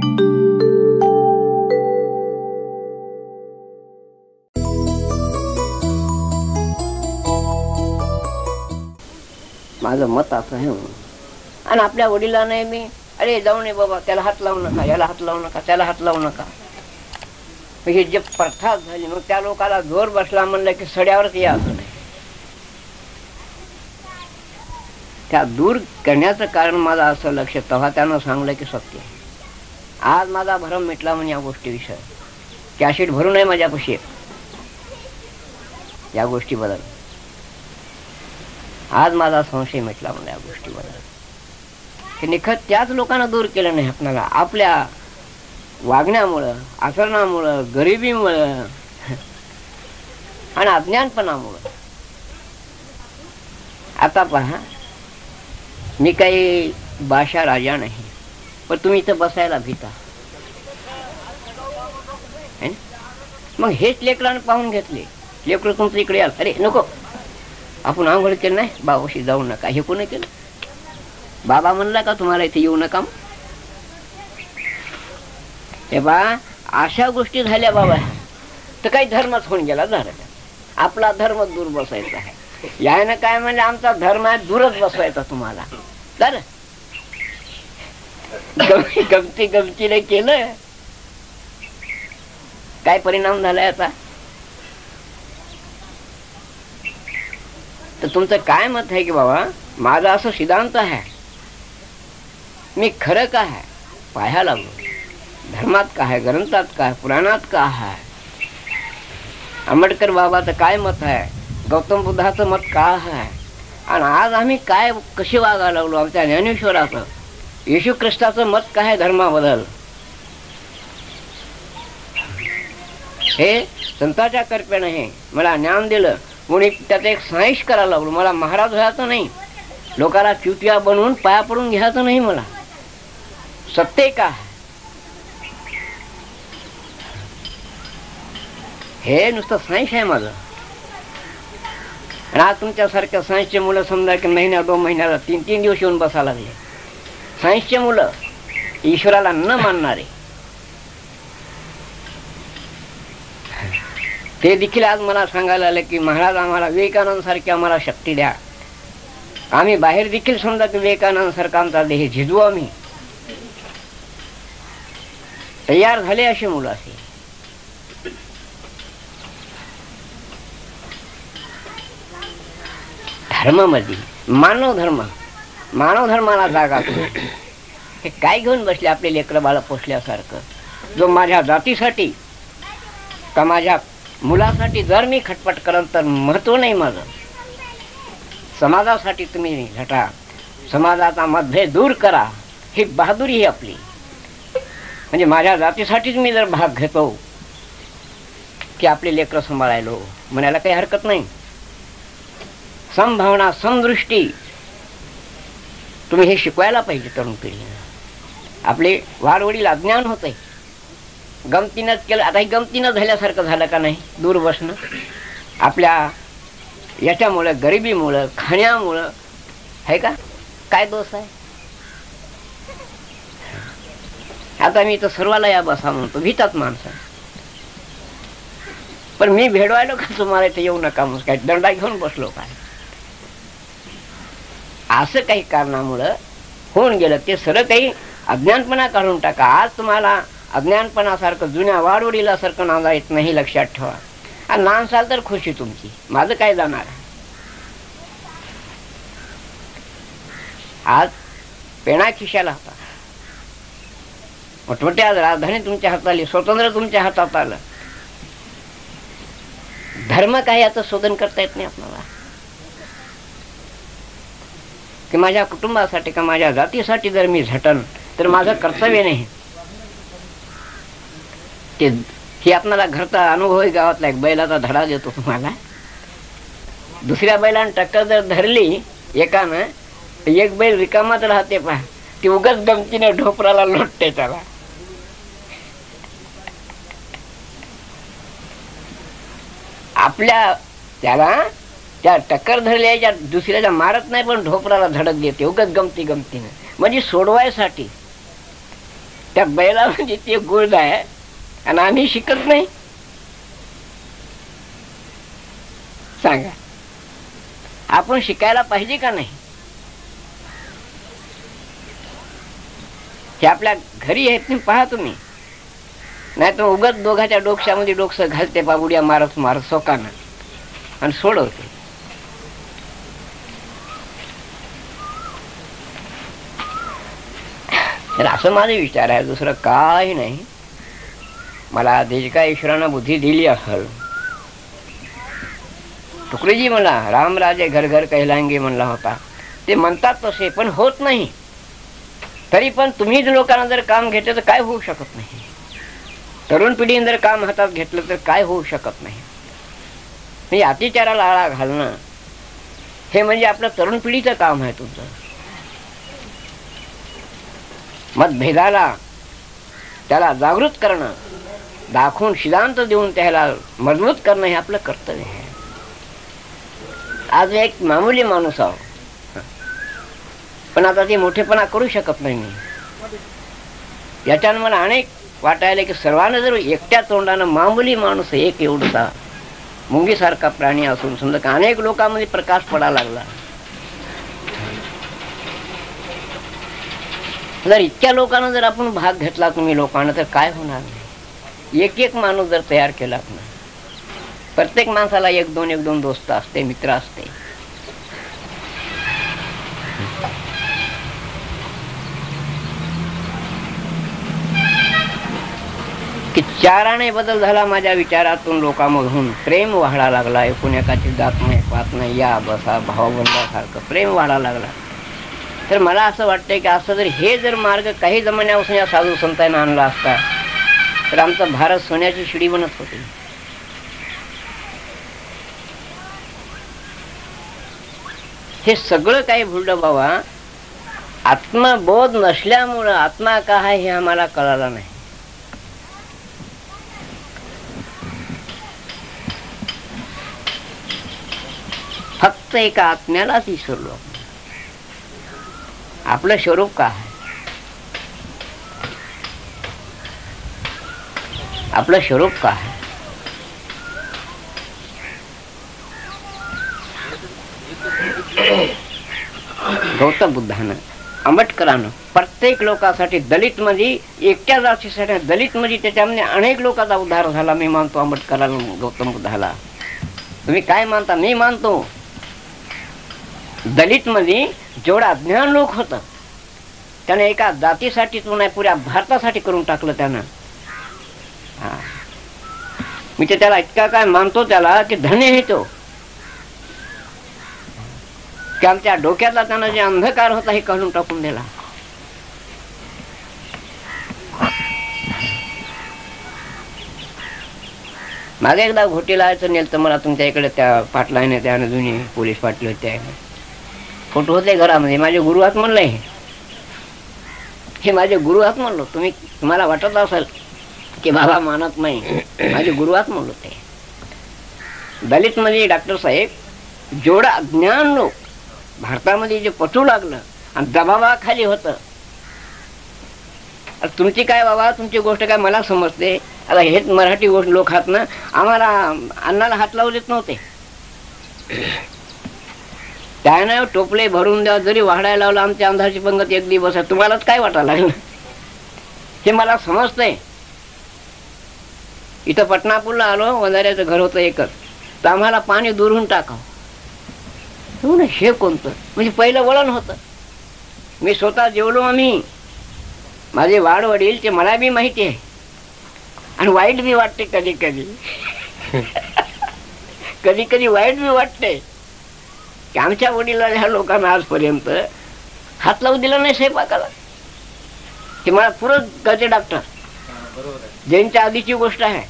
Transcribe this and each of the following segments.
माझं मत असं आहे. आणि आपल्या वडिलांना मी अरे जाऊ नये बाबा, त्याला हात लावू नका, याला हात लावू नका, त्याला हात लावू नका. हे जे प्रथा झाली मग त्या लोकाला जोर बसला म्हणलं की सड्यावरच या असं नाही. त्या दूर करण्याचं कारण माझं असं लक्ष तेव्हा त्यानं सांगलं की सत्य. आज माझा भरम मिटला म्हणजे या गोष्टीविषयी कॅशिट भरू नये माझ्यापाशी या गोष्टी बदल. आज माझा संशय मिटला म्हणजे या गोष्टी बदल की निखत त्याच लोकांना दूर केलं नाही आपल्याला. आपल्या वागण्यामुळं, आचरणामुळं, गरिबीमुळं आणि अज्ञानपणामुळं. आता पहा, मी काही बादशाह राजा नाही, पण तुम्ही इथं बसायला भीता. मग हेच लेकरानं पाहून घेतले. लेकरं तुमचं इकडे आलं, अरे नको आपण आंघोळ केलं नाही, बाबाशी जाऊ नका. हे कोणी केलं? बाबा म्हणला का तुम्हाला इथे येऊ नका? तेव्हा अशा गोष्टी झाल्या बाबा तर काही धर्मच होऊन गेला. झालं आपला धर्म दूर बसायचा आहे. यायनं काय म्हणजे आमचा धर्म आहे दूरच बसवायचा तुम्हाला. तर गमती गमतीने केलं काय परिणाम झालाय आता? तर तुमचं काय मत आहे की बाबा माझा असं सिद्धांत आहे, मी खरं काय आहे पाहायला लागलो. धर्मात काय आहे, ग्रंथात काय, पुराणात काय आहे, आंबेडकर बाबाचं काय मत आहे, गौतम बुद्धाचं मत काय आहे, आणि आज आम्ही काय कसे वागायला लागलो. आमच्या ज्ञानेश्वराचं, येशू ख्रिस्ताचं मत काय आहे धर्माबद्दल, हे संतांच्या कृपेने हे मला ज्ञान दिलं. म्हणून त्याचं एक सायन्स करायला लागलो. मला महाराज व्हायचं नाही, लोकांना चुतिया बनवून पाया पडून घ्यायचं नाही. मला सत्य का हे नुसतं सायन्स आहे माझं. आणि आज तुमच्यासारख्या सायन्सचे मुलं समजा की महिन्या 2 महिन्याला 3 दिवस येऊन बसायला लागले. सायन्सचे मुलं ईश्वराला न मानणारे ते देखील आज मला सांगायला आले की महाराज आम्हाला विवेकानंद सारखी आम्हाला शक्ती द्या. आम्ही बाहेर देखील समजा की विवेकानंद सारखा आमचा देह झिजवू. आम्ही तयार झाले असे मुलं. असे धर्मामध्ये मानव धर्माला जागा हे काय घेऊन बसले आपले लेकरं बाळ पोसल्यासारखं. जो माझ्या जातीसाठी का माझ्या मुलासाठी जर मी खटपट करत तर महत्व नाही माझं. समाजासाठी तुम्ही झटा, समाजाचा मतभेद दूर करा, ही बहादुरी ही आपली. म्हणजे माझ्या जातीसाठीच मी जर भाग घेतो की आपले लेकरं सांभाळायलो म्हणायला काही हरकत नाही. समभावना, समदृष्टी तुम्ही हे शिकवायला पाहिजे तरुण पिढीने. आपले वाडवडील अज्ञान होते, गमतीनंच केलं. आता हे गमतीनं झाल्यासारखं झालं का नाही दूर बसणं? आपल्या याच्यामुळं, गरिबीमुळं, खाण्यामुळं आहे का? काय दोष आहे? आता मी तर सर्वाला या बसा म्हणतो, भीतात माणसं. पण मी भेडवायलो का तुम्हाला इथे येऊ नका म्हणून काय दंडा घेऊन बसलो काय? असं काही कारणामुळं होऊन गेलं. ते सरळ काही अज्ञानपणा काढून टाका. आज तुम्हाला अज्ञानपणासारखं जुन्या वाडवडीला सारखं नांदा येत नाही, लक्षात ठेवा. आणि नांदसाल तर खुशी तुमची, माझं काय जाणार. आज पेणा खिशाला होता, मोठमोठ्या राजधानी तुमच्या हातात आली, स्वातंत्र्य तुमच्या हातात आलं. धर्म काय याचं शोधन करता येत नाही आपल्याला. की माझ्या कुटुंबासाठी का माझ्या जातीसाठी जर मी झटन तर माझं कर्तव्य नाही. ते हे आपल्याला घरचा अनुभव आहे. गावातला एक बैलाचा धडा देतो तुम्हाला. दुसऱ्या बैलानं टक्कर जर धरली एकानं, एक बैल रिकामाच राहते पहा, ती उगाच गमतीने ढोपराला लोटते त्याला. आपल्या त्याला त्या टक्कर धरल्याच्या दुसऱ्याच्या मारत नाही, पण ढोपराला धडक देते उगाच गमतीने. म्हणजे सोडवायसाठी त्या बैला म्हणजे ते गुण आहे आणि आम्ही शिकत नाही. सांगा, आपण शिकायला पाहिजे का नाही? हे आपल्या घरी आहेत नाही, पहा तुम्ही. नाही तर उगत दोघाच्या डोक्यामध्ये डोकसं घालते, बाबुड्या मारत मारत सोकानं आणि सोडवते. तर असं माझे विचार आहे, दुसरं काही नाही. मला जे काय ईश्वरानं बुद्धी दिली असेल, तुकडीजी म्हणला रामराजे घर घर कहलांगे म्हणला होता, ते म्हणतात तसे पण होत नाही. तरी पण तुम्हीच लोकांना जर काम घेतलं तर काय होऊ शकत नाही. तरुण पिढीने जर काम हातात घेतलं तर काय होऊ शकत नाही. म्हणजे अतिचाराला आळा घालणं हे म्हणजे आपलं तरुण पिढीचं काम आहे. तुमचं मतभेदाला त्याला जागृत करणं, दाखवून सिद्धांत देऊन त्याला मजबूत करणं हे आपलं कर्तव्य आहे. आज एक मामूली माणूस आहो, पण आता ते मोठेपणा करू शकत नाही मी. याच्यानं मला अनेक वाटायला की सर्वांना जर एकट्या तोंडानं मामूली माणूस एक एवढा मुंगीसारखा प्राणी असून समजा का अनेक लोकांमध्ये प्रकाश पडायला लागला. जर इतक्या लोकांना जर आपण भाग घेतला तुम्ही लोकांना तर काय होणार नाही. एक एक माणूस जर तयार केला आपण, प्रत्येक माणसाला एक दोन दोस्त असते, मित्र असते. की चाराने बदल झाला माझ्या विचारातून, लोकांमधून प्रेम वाढा लागला. एकूण एकाची जात नाही पात नाही, या बसा भावबंधासारखं प्रेम वाढा लागला. तर मला असं वाटतंय की असं जर हे जर मार्ग काही जमान्यापासून या साधू संतांना आणला असता तर आमचा भारत सोन्याची शिडी बनत होती. हे सगळं काही भुललं बाबा. आत्मबोध नसल्यामुळं आत्मा का आहे हे आम्हाला कळालं नाही. फक्त एका आत्म्यालाच विसरलो. आपलं स्वरूप का आहे? आपलं स्वरूप का आहे? गौतम बुद्धानं, आंबेडकरानं प्रत्येक लोकांसाठी, दलित मध्ये एकट्या जातीसाठी, दलित मध्ये त्याच्यामध्ये अनेक लोकांचा उद्धार झाला. मी मानतो आंबेडकराला, गौतम बुद्धाला. तुम्ही काय मानता? मी मानतो दलित मध्ये जेवढा अज्ञान लोक होत त्याने एका जातीसाठी तो नाही पुऱ्या भारतासाठी करून टाकलं त्यानं. मी ते त्याला इतका काय मानतो त्याला की धन्य आहे तो, की आमच्या डोक्यातला त्यानं जे अंधकार होता हे काढून टाकून दिला. मागे एकदा घोटीला यायचं नेलं तर मला तुमच्या इकडे त्या पाटलाने त्याने जुनी पोलीस पाटील होते, फोटो होते घरामध्ये. माझे गुरु हात म्हणलंय, हे माझे गुरु हात म्हणलो. तुम्हाला वाटत असेल की बाबा मानत नाही, माझे गुरु हात म्हणलो. ते दलित मध्ये डॉक्टर साहेब जेवढा अज्ञान लोक भारतामध्ये जे पचू लागलं आणि दबावाखाली होतं. तुमची काय बाबा, तुमची गोष्ट काय मला समजते. आता हेच मराठी गोष्ट लोक हात ना आम्हाला अन्नाला हात लावू देत नव्हते. त्यानं टोपले भरून द्या, जरी वाढायला लावलं आमच्या अंधारची पंगत एक दिवस. तुम्हालाच काय वाटायला लागलं हे मला समजतंय. इथं पटनापूरला आलो, वंजाऱ्याचं घर होतं एकच, तर आम्हाला पाणी दुरून टाकावं. हे कोणतं म्हणजे पहिलं वळण होतं. मी स्वतः जेवलो, आम्ही माझे वाढ वडील ते मला बी माहिती आहे. आणि वाईट बी वाटते कधी कधी कधी कधी वाईट बी वाटते की आमच्या वडिलांना ह्या लोकांना आजपर्यंत हात लावू दिला नाही स्वयंपाकाला. ते मला पुरं करते डॉक्टर. जैनच्या आधीची गोष्ट आहे.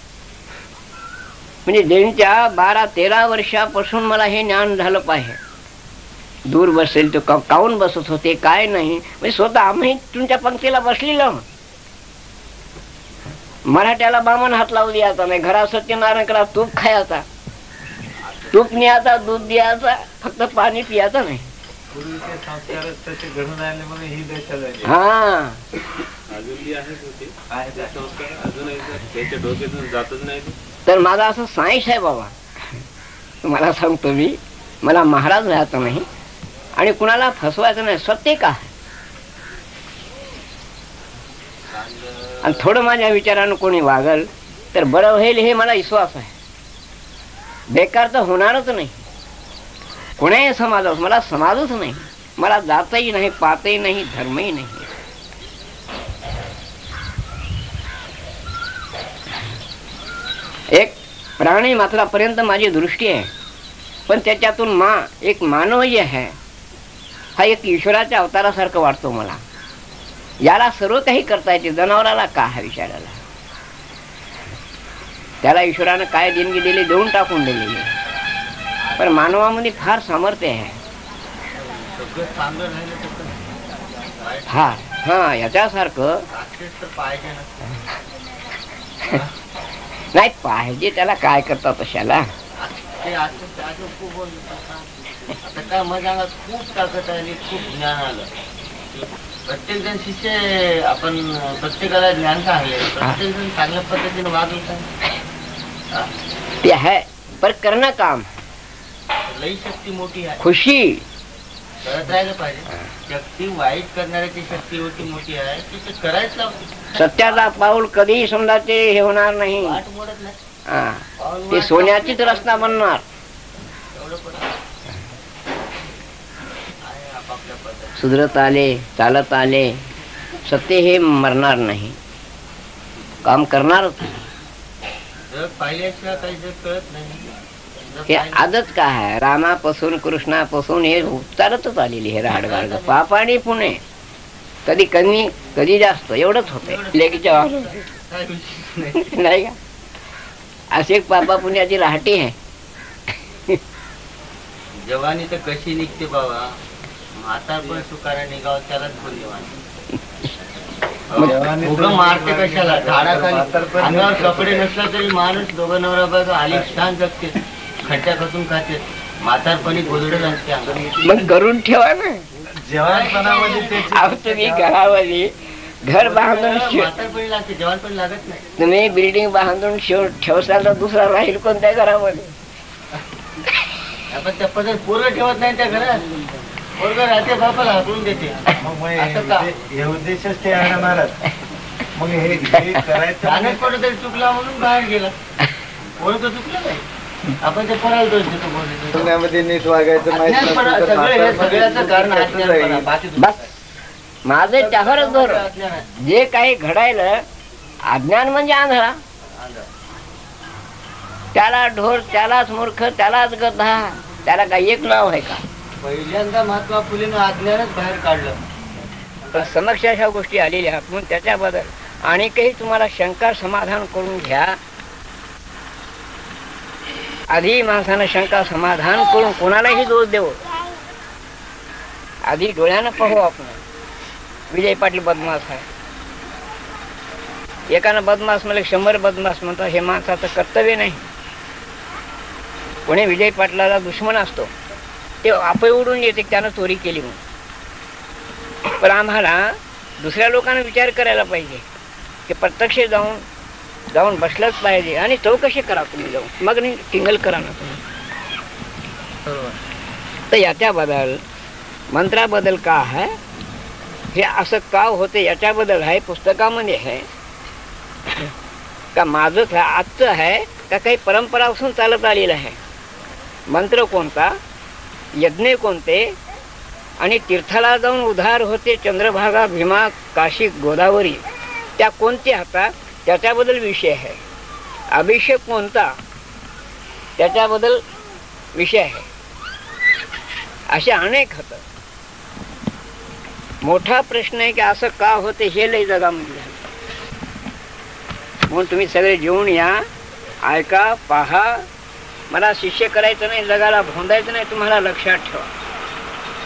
म्हणजे जैनच्या 12-13 वर्षापासून मला हे ज्ञान झालं पाहिजे. दूर बसेल तो काऊन बसत होते काय नाही, म्हणजे स्वतः आम्ही तुमच्या पंक्तीला बसलेलो. मराठ्याला बामण हात लावू द्यायचा नाही, घरात सत्यनारायण करा, तूप खायचा, तूप न्यायचा, दूध द्यायचा, फक्त पाणी पियाचं नाही. पूर्वीचे संस्कारच तसे घडून राहिले म्हणून ही दशा झाली. हा अजूनही आहेत होते आहे संस्कार अजूनही त्याच्या डोक्यातून जातच नाही. तर माझा असं सायन्स आहे बाबा, तुम्हाला सांगतो मी, मला महाराज राहायचं नाही आणि कुणाला फसवायचं नाही. सत्य का आणि थोडं माझ्या विचारानं कोणी वागल तर बरं होईल हे मला विश्वास आहे. बेकार तर होणारच नाही कोणाही समाजात. मला समाजच नाही, मला जातही नाही, पातही नाही, धर्मही नाही. एक प्राणी मात्रापर्यंत माझी दृष्टी आहे, पण त्याच्यातून एक मानव जे आहे हा एक ईश्वराच्या अवतारासारखं वाटतो मला. याला सर्व काही करता येते, जनावराला का हा विचारायला. त्याला ईश्वरानं काय देणगी दिली देऊन टाकून दिलेली, पण मानवामध्ये फार सामर्थ्य आहे. हा हा याच्यासारखं नाही पाहिजे. त्याला काय करतात तशाला काय मजा खूप ताकद आली, खूप ज्ञान आलं. प्रत्येक जण शिष्य आपण प्रत्येकाला ज्ञान सांगले, प्रत्येक जण चांगल्या पद्धतीने वागवत ते आहे. पर करणं काम लई शक्ती मोठी आहे, खुशी करत राहिलं पाहिजे. शक्ती वाईट करणाऱ्याची शक्ती होती मोठी आहे, ती करायच लागते. सत्याचा पाऊल कधीही समजा ते हे होणार नाही. वाट मोडत नाही, ते सोन्याचीच रस्ता बनणार. सुधरत आले, चालत आले, सत्य हे मरणार नाही, काम करणारच. जग पाहिल्याशिवाय काही जग कळत नाही. हे आदत काय आहे, रामापासून कृष्णापासून हे चालतच आलेली हे राडगाड. पाप आणि पुणे कधी कमी कधी जास्त एवढंच होते लेकीच्या नाही का. अशी एक पापा पुण्याची राहटी आहे. जवानी तर कशी निघते बाबा, म्हातार पण सुकारा निघाव त्यालाच बोलले मारते कशाला. झाडाखाली अंगावर कपडे नसला तरी माणूस दोघं नवरा बायको आलिशान जगते, खड्ड्या खतून खाते, म्हातारपणी गोधडं लागते अंगावर. मग करून ठेवा ना. जवानपणामध्ये तुम्ही घरामध्ये घर बांधून म्हातारपणी लागते, जवानपणी लागत नाही. तुम्ही बिल्डिंग बांधून ठेवसाल तर दुसरा राहील कोणत्या घरामध्ये. आपण त्या पद्धत पोरं ठेवत नाही त्या घरात. पोरग राहते बापाला हाकलून देते. हे उद्देशच ते आहे महाराज. मग हे करायचं कोण तरी चुकला म्हणून बाहेर गेला. पोरग चुकलं नाही, आपण ते पोराला दोष देतो. पुण्यामध्ये नीट वागायचं सगळ्याचं कारण अज्ञानपणा. बस माझं त्यावरच धोर. जे काही घडायलं अज्ञान म्हणजे आंधळा. त्याला ढोर, त्यालाच मूर्ख, त्यालाच गधा, त्याला काही एक नाव आहे का. पहिल्यांदा महात्मा फुलेनं अज्ञानच बाहेर काढलं. पण समक्ष अशा गोष्टी आलेल्या म्हणून त्याच्याबद्दल आणि काही तुम्हाला शंका समाधान करून घ्या. आधी माणसानं शंका समाधान करून कोणालाही दोष देऊ. आधी डोळ्यानं पाहू आपण. विजय पाटील बदमाश आहे, एकानं बदमाश म्हणजे 100 बदमाश म्हणतात. हे माणसाचं कर्तव्य नाही. कोणी विजय पाटलाला दुश्मन असतो ते आपे उडून येते त्यानं चोरी केली म्हणून. पण आम्हाला दुसऱ्या लोकांना विचार करायला पाहिजे की प्रत्यक्ष जाऊन बसलंच पाहिजे आणि चौकशी करा तुम्ही जाऊन, मग नाही टिंगल करा ना तुम्ही. तर याच्याबद्दल मंत्राबद्दल का आहे, हे असं का होते याच्याबद्दल आहे पुस्तकामध्ये आहे का. माझंच आजचं आहे का काही परंपरापासून चालत आलेलं आहे. मंत्र कोणता, यज्ञ कोणते आणि तीर्थाला जाऊन उद्धार होते चंद्रभागा, भीमा, काशी, गोदावरी त्या कोणत्या होता त्याच्याबद्दल विषय आहे. अभिषेक कोणता त्याच्याबद्दल विषय आहे. असे अनेक होतं. मोठा प्रश्न आहे की असं का होते हे लई जगामध्ये. म्हणून तुम्ही सगळे जेवून या, ऐका, पहा. मला शिष्य करायचं नाही, जगाला भोंदायचं नाही. तुम्हाला लक्षात ठेवा,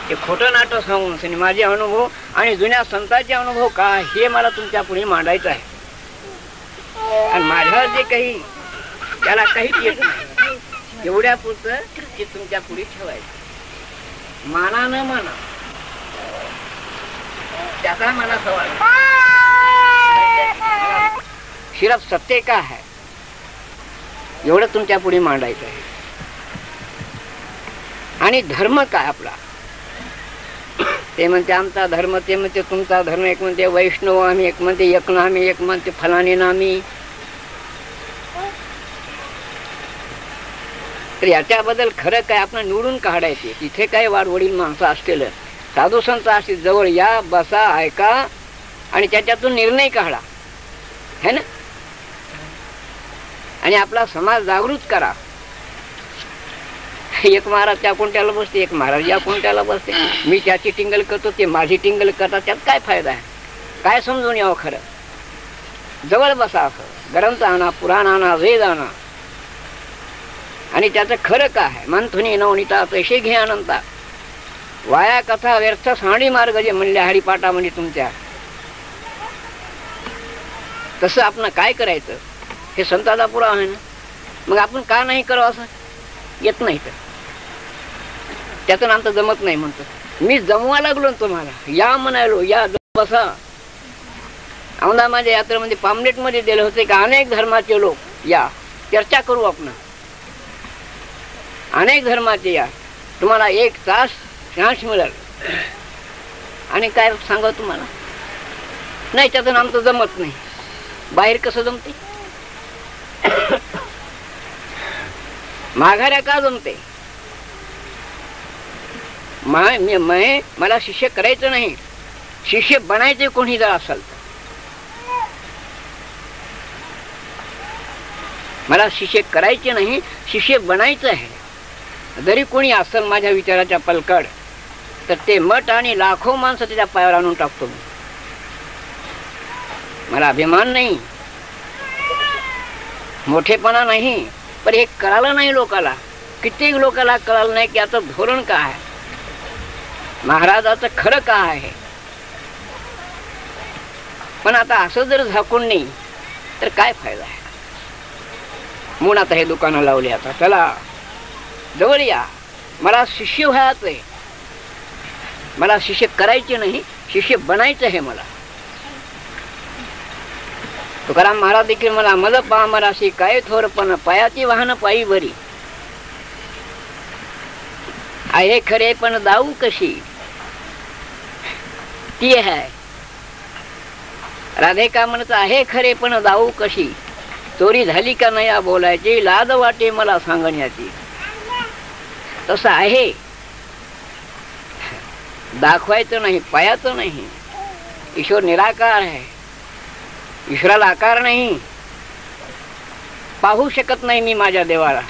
ते खोटं नाटक सांगून नसेल. माझे अनुभव आणि जुन्या संतांचे अनुभव का हे मला तुमच्या पुढे मांडायचं आहे. आणि माझ्यावर जे काही त्याला काहीच येत नाही एवढ्या पुरतं ते तुमच्या पुढे ठेवायचं. माना न माना त्याचा मला सवाल सिर्फ सत्य का है एवढं तुमच्या पुढे मांडायचं आहे. आणि धर्म काय आपला, ते म्हणते आमचा धर्म, ते म्हणते तुमचा धर्म, एक म्हणते वैष्णव आम्ही, एक म्हणते एकनामी, एक म्हणते फलानी नामी. तर याच्याबद्दल खरं काय आपण निवडून काढायचे. तिथे काय वाडवडील माणसं असलेलं साधू संत असतील जवळ या, बसा, ऐका आणि त्याच्यातून निर्णय काढा, है ना. आणि आपला समाज जागृत करा. एक महाराज त्या कोणत्याला बसते, एक महाराज या कोणत्याला बसते. मी त्याची टिंगल करतो, ते माझी टिंगल करतात, त्यात काय फायदा आहे. काय समजून यावं खरं. जवळ बसा, असं ग्रंथ आणा, पुराण आणा, वेद आणा आणि त्याचं खरं काय आहे. मंथुनी नवनीता तसे घे अनंता, वाया कथा व्यर्थ साणी मार्ग जे म्हणले हरिपाठा म्हणजे तुमच्या. तसं आपण काय करायचं हे संताचा पुरावा आहे ना. मग आपण का नाही करावं असं. येत नाही तर त्यातून आमचं जमत नाही म्हणतो. मी जमवा लागलो तुम्हाला, या म्हणालो, या बसा. औंधामध्ये यात्रेमध्ये पामलेट मध्ये दिले होते की अनेक धर्माचे लोक या, चर्चा करू आपण. अनेक धर्माचे या, तुम्हाला 1 तास चान्स मिळेल. आणि काय सांगा तुम्हाला, नाही त्यातून आमचं जमत नाही. बाहेर कसं जमते, माघाऱ्या का जमते. मला शिष्य करायचं नाही, शिष्य बनायचे कोणी जर असेल तर. मला शिष्य करायचे नाही, शिष्य बनायचं आहे. जरी कोणी असेल माझ्या विचाराच्या पलकड तर ते मठ आणि लाखो माणसं त्याच्या पायावर आणून टाकतो. मला अभिमान नाही, मोठेपणा नाही, पण हे कळालं नाही लोकाला. कित्येक लोकाला कळालं नाही की आता धोरण काय आहे, महाराजाचं खरं काय आहे. पण आता असं जर झाकून नाही तर काय फायदा आहे. म्हणून आता हे दुकानं लावले. आता चला जवळ या, मला शिष्य व्हायचं आहे. मला शिष्य करायचे नाही, शिष्य बनायचं आहे मला. तुकाराम महाराज देखील मला मल पामराशी काय थोरपण पायाची वाहन पायी बरी आहे खरे पण दाऊ कशी. ती आहे राधिका म्हणत आहे खरे पण दाऊ कशी. चोरी झाली का नाही बोलायची, लाज वाटे मला सांगण्याची. तसं आहे, दाखवायचं नाही, पायाचं नाही. ईश्वर निराकार आहे, ईश्वराला आकार नाही. पाहू शकत नाही मी माझ्या देवाला.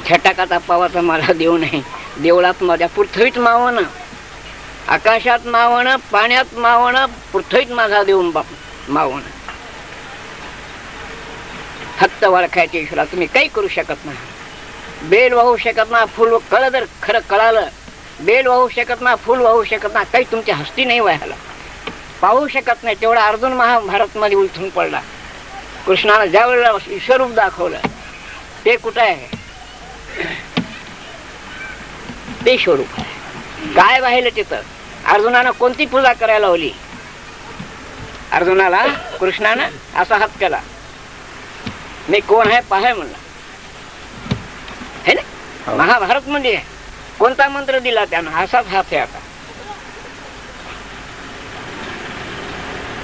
छटाकाचा पावाचा मला देव नाही. देवळात माझ्या पृथ्वीत मावण, आकाशात मावण, पाण्यात मावण, पृथ्वीत माझा देव मावण. फक्त ओळखायचे ईश्वरा. तुम्ही काही करू शकत नाही. बेल वाहू शकत ना, फुल कळ जर खरं कळालं, बेल वाहू शकत ना, फुल वाहू शकत ना, काही तुमची हस्ती नाही व्हायला. पाहू शकत नाही. तेवढा अर्जुन महाभारत मध्ये उलथून पडला. कृष्णाला ज्या वेळेला ईश्वरूप दाखवलं ते कुठं आहे, ते स्वरूप आहे. काय वाहिलं तिथं. अर्जुनानं कोणती पूजा करायला लावली. अर्जुनाला कृष्णानं असा हात केला, मी कोण आहे पाहाय म्हणला. हे ना महाभारत मध्ये कोणता मंत्र दिला त्यानं, असाच हात आहे. आता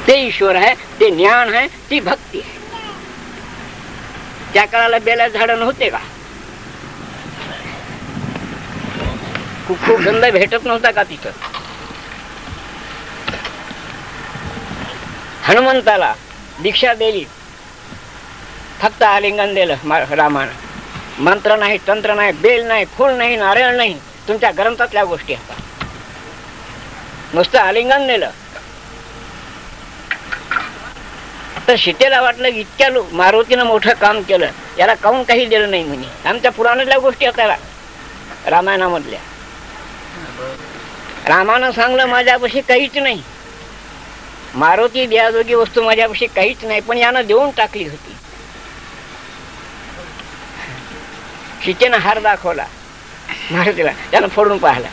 ते ईश्वर आहे, ते ज्ञान आहे, ती भक्ती आहे. त्या काळाला बेला झाड नव्हते का. खूप गंध भेटत नव्हता का तिथं. हनुमंताला दीक्षा दिली, फक्त आलिंगन दिलं रामानं. मंत्र नाही, तंत्र नाही, बेल नाही, फूल नाही, नारळ नाही. तुमच्या ग्रंथातल्या गोष्टी आता नुसतं आलिंगन दिलं. तर सीतेला वाटलं इतक्या मारुतीनं मोठं काम केलं, याला काहून काही दिलं नाही म्हणे. आमच्या पुराणातल्या गोष्टी आता रामायणामधल्या. रामानं सांगलं माझ्यापाशी काहीच नाही, मारुती द्याजोगी वस्तू माझ्यापाशी काहीच नाही, पण यानं देऊन टाकली होती. सीतेनं हार दाखवला, मारुतीला त्यानं फोडून पाहिला.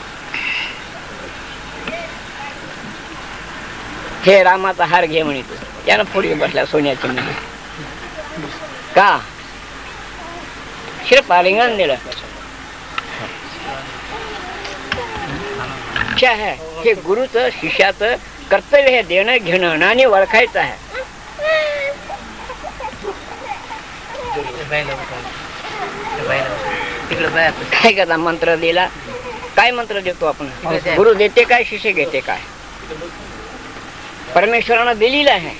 हे रामाचा हार घे म्हणे तू. त्यानं फोडी बसला सोन्याची मुली. का शिरपालिंगण दिलं. आहे हे गुरुचं शिष्याचं कर्तव्य हे देणं घेणं आणि ओळखायचं आहे. काय करता मंत्र दिला. काय मंत्र देतो आपण. गुरु देते काय शिष्य घेते काय. परमेश्वरानं दिलेलं आहे.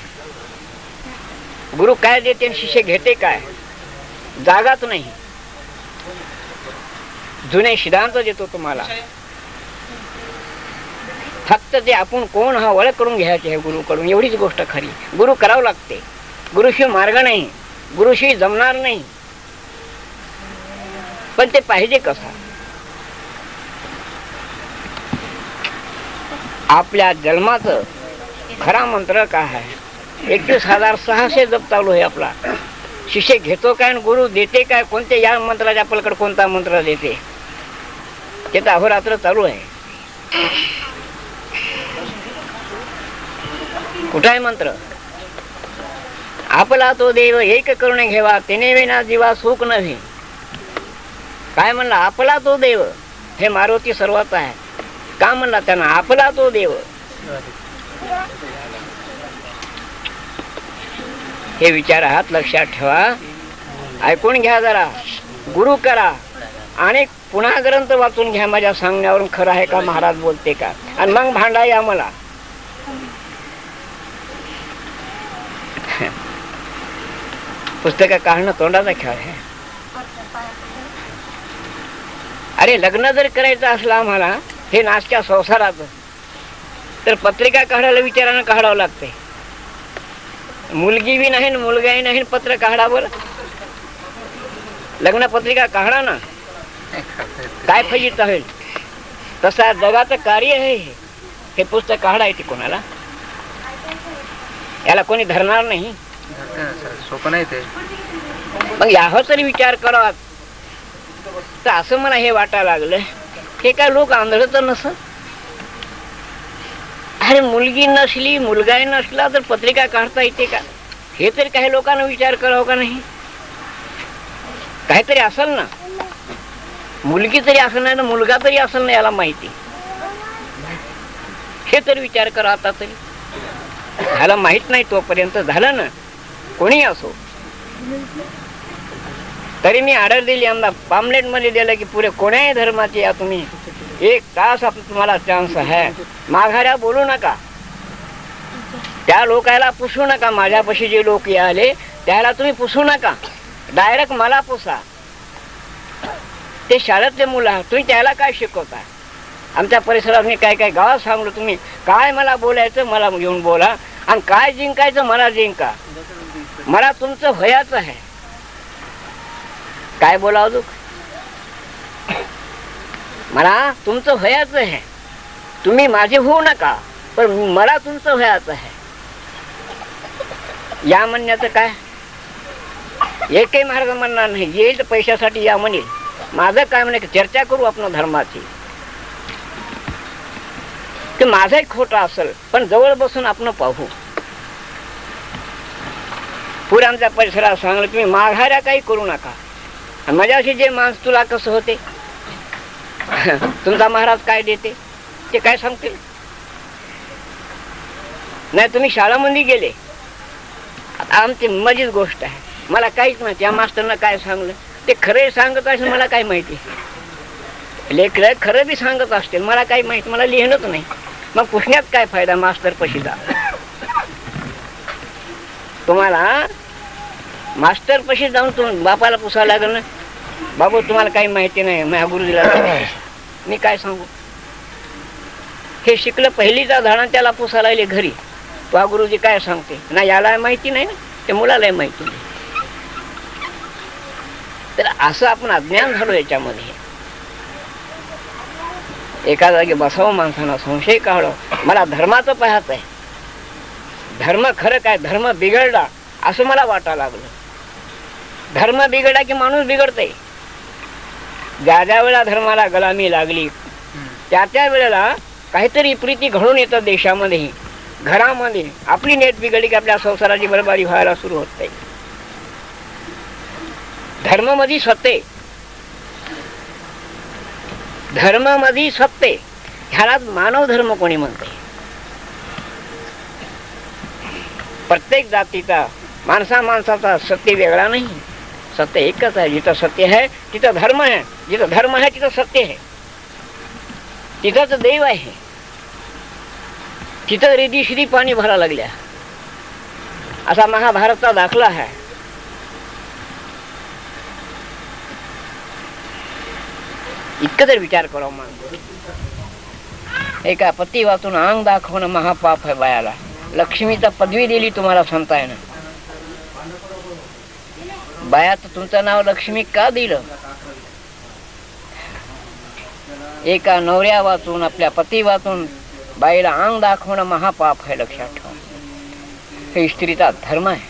गुरु काय देते शिष्य घेते काय. जागाच नाही. जुने सिद्धांत देतो तुम्हाला. फक्त ते आपण कोण हा ओळख करून घ्यायचे आहे गुरुकडून. एवढीच गोष्ट खरी. गुरु करावं लागते. गुरुशिवाय मार्ग नाही. गुरुशिवाय जमणार नाही. पण ते पाहिजे कसा. आपल्या जन्माचं खरा मंत्र काय आहे. 21,600 जप चालू आहे आपला. शिष्य घेतो काय आणि गुरु देते काय. कोणते या मंत्राच्या आपल्याकडे कोणता मंत्र देते ते तर अहोरात्र चालू आहे. कुठं आहे मंत्र. आपला तो देव एक करून घेवा तेने विना जीवा सुख नव्हे. काय म्हणला. आपला तो देव. हे मारुती सर्वात आहे. का म्हणला त्यांना आपला तो देव. हे विचार आहात लक्षात ठेवा. ऐकून घ्या जरा. गुरु करा आणि पुन्हा ग्रंथ वाचून घ्या. माझ्या सांगण्यावरून खरं आहे का महाराज बोलते का. आणि मग भांडा या मला. पुस्तक काढणं तोंडाचा खेळ आहे. अरे लग्न जर करायचं असलं आम्हाला हे नाचच्या संसारात तर पत्रिका काढायला विचारानं काढावं लागते. मुलगी बी नाही मुलगाही नाही. पत्र काढा बरं. लग्न पत्रिका काढा ना. काय फजित होईल. तसा जगाचं कार्य आहे हे पुस्तक काढा येते कोणाला. याला कोणी धरणार नाही. सोपं नाही ते. मग यावर तरी विचार करावा. तर असं मला हे वाटायला लागलं. हे काय लोक आंधळ तर नसत. अरे मुलगी नसली मुलगाही नसला तर पत्रिका काढता येते का. हे तरी काही लोकांना विचार करावं का नाही. काहीतरी असेल ना. मुलगी तरी असेल नाही ना मुलगा तरी असेल ना. याला माहिती हे तरी विचार करा. आता तरी ह्याला माहित नाही तोपर्यंत झालं ना. कोणी असो. तरी मी ऑर्डर दिली. आमदा पामलेट मध्ये दिलं की पुरे कोण्याही धर्माचे या तुम्ही 1 तास तुम्हाला चान्स आहे. माघाऱ्या बोलू नका. त्या लोकायला पुसू नका. माझ्यापाशी जे लोक आले त्याला तुम्ही पुसू नका. डायरेक्ट मला पुसा. ते शाळेतले मुलं आहात. तुम्ही त्याला काय शिकवता. आमच्या परिसरात मी काय काय गावात सांगलो. तुम्ही काय मला बोलायचं मला घेऊन बोला. आणि काय जिंकायचं मला जिंका. मला तुमचं भयाचं आहे. काय बोलावं दुःख. मला तुमचं भयाचं आहे. तुम्ही माझे होऊ नका पण मला तुमचं भयाचं आहे. या म्हणण्याचं काय. एकही मार्ग म्हणणार नाही. येईल तर पैशासाठी या म्हणेल. माझं काय म्हणे चर्चा करू आपण धर्माची. ते माझाही खोटा असेल पण जवळ बसून आपण पाहू. पुढे आमच्या परिसरात सांगलं तुम्ही माघाऱ्या काही करू नका. माझ्याशी जे माणूस तुला कसं होते तुमचा महाराज काय देते ते काय सांगतील. नाही तुम्ही शाळामध्ये गेले. आमची मजेच गोष्ट आहे. मला काहीच माहिती. या मास्टरनं काय सांगलं ते खरं सांगत असेल मला काय माहिती. लेकर खरं बी सांगत असतील मला काही माहिती. मला लिहिणंच नाही. मग पुसण्यात काय फायदा. मास्टर पशीदा तुम्हाला मास्टर पशी जाऊन तुम्ही बापाला पुसायला लागल ना. बाबू तुम्हाला काही माहिती नाही. माझ्या गुरुजीला मी काय सांगू. हे शिकलं पहिलीचा झाडा त्याला पुसायला लागले घरी. तो गुरुजी काय सांगते ना. याला माहिती नाही ना. ते मुलालाही माहिती नाही. तर असं आपण अज्ञान झालो याच्यामध्ये. एका जागी बसावं माणसानं संशय काढो. मला धर्माचं पाहत आहे. धर्म खरं काय. धर्म बिघडला असं मला वाटायला लागलं. धर्म बिघडला की माणूस बिघडतय. ज्या ज्या वेळेला धर्माला गलामी लागली त्या वेळेला काहीतरी प्रीती घडून येतं देशामध्येही, घरामध्ये. आपली नेट बिघडली की आपल्या संसाराची बरबादी व्हायला सुरू होत नाही. धर्मामध्ये सत्य, धर्मामध्ये सत्य, ह्याला मानव धर्म कोणी म्हणते. प्रत्येक जातीचा माणसाचा सत्य वेगळा नाही, सत्य एकच आहे. जिथं सत्य आहे तिथं धर्म आहे, जिथं धर्म आहे तिथं सत्य आहे, तिथंच देव आहे, तिथं रेदीश्री पाणी भरा लागल्या. असा महाभारतचा दाखला आहे. इतकं तर विचार करावं माणूस. एका पती वाचून अंग दाखवणं महापाप आहे बायाला. लक्ष्मीचा पदवी दिली तुम्हाला संतायनं. बायात तुमचं नाव लक्ष्मी का दिलं? एका नवऱ्या वाचून, आपल्या पती वाचून बाईला अंग दाखवणं महापाप आहे, लक्षात ठेवा. हे स्त्रीचा धर्म आहे.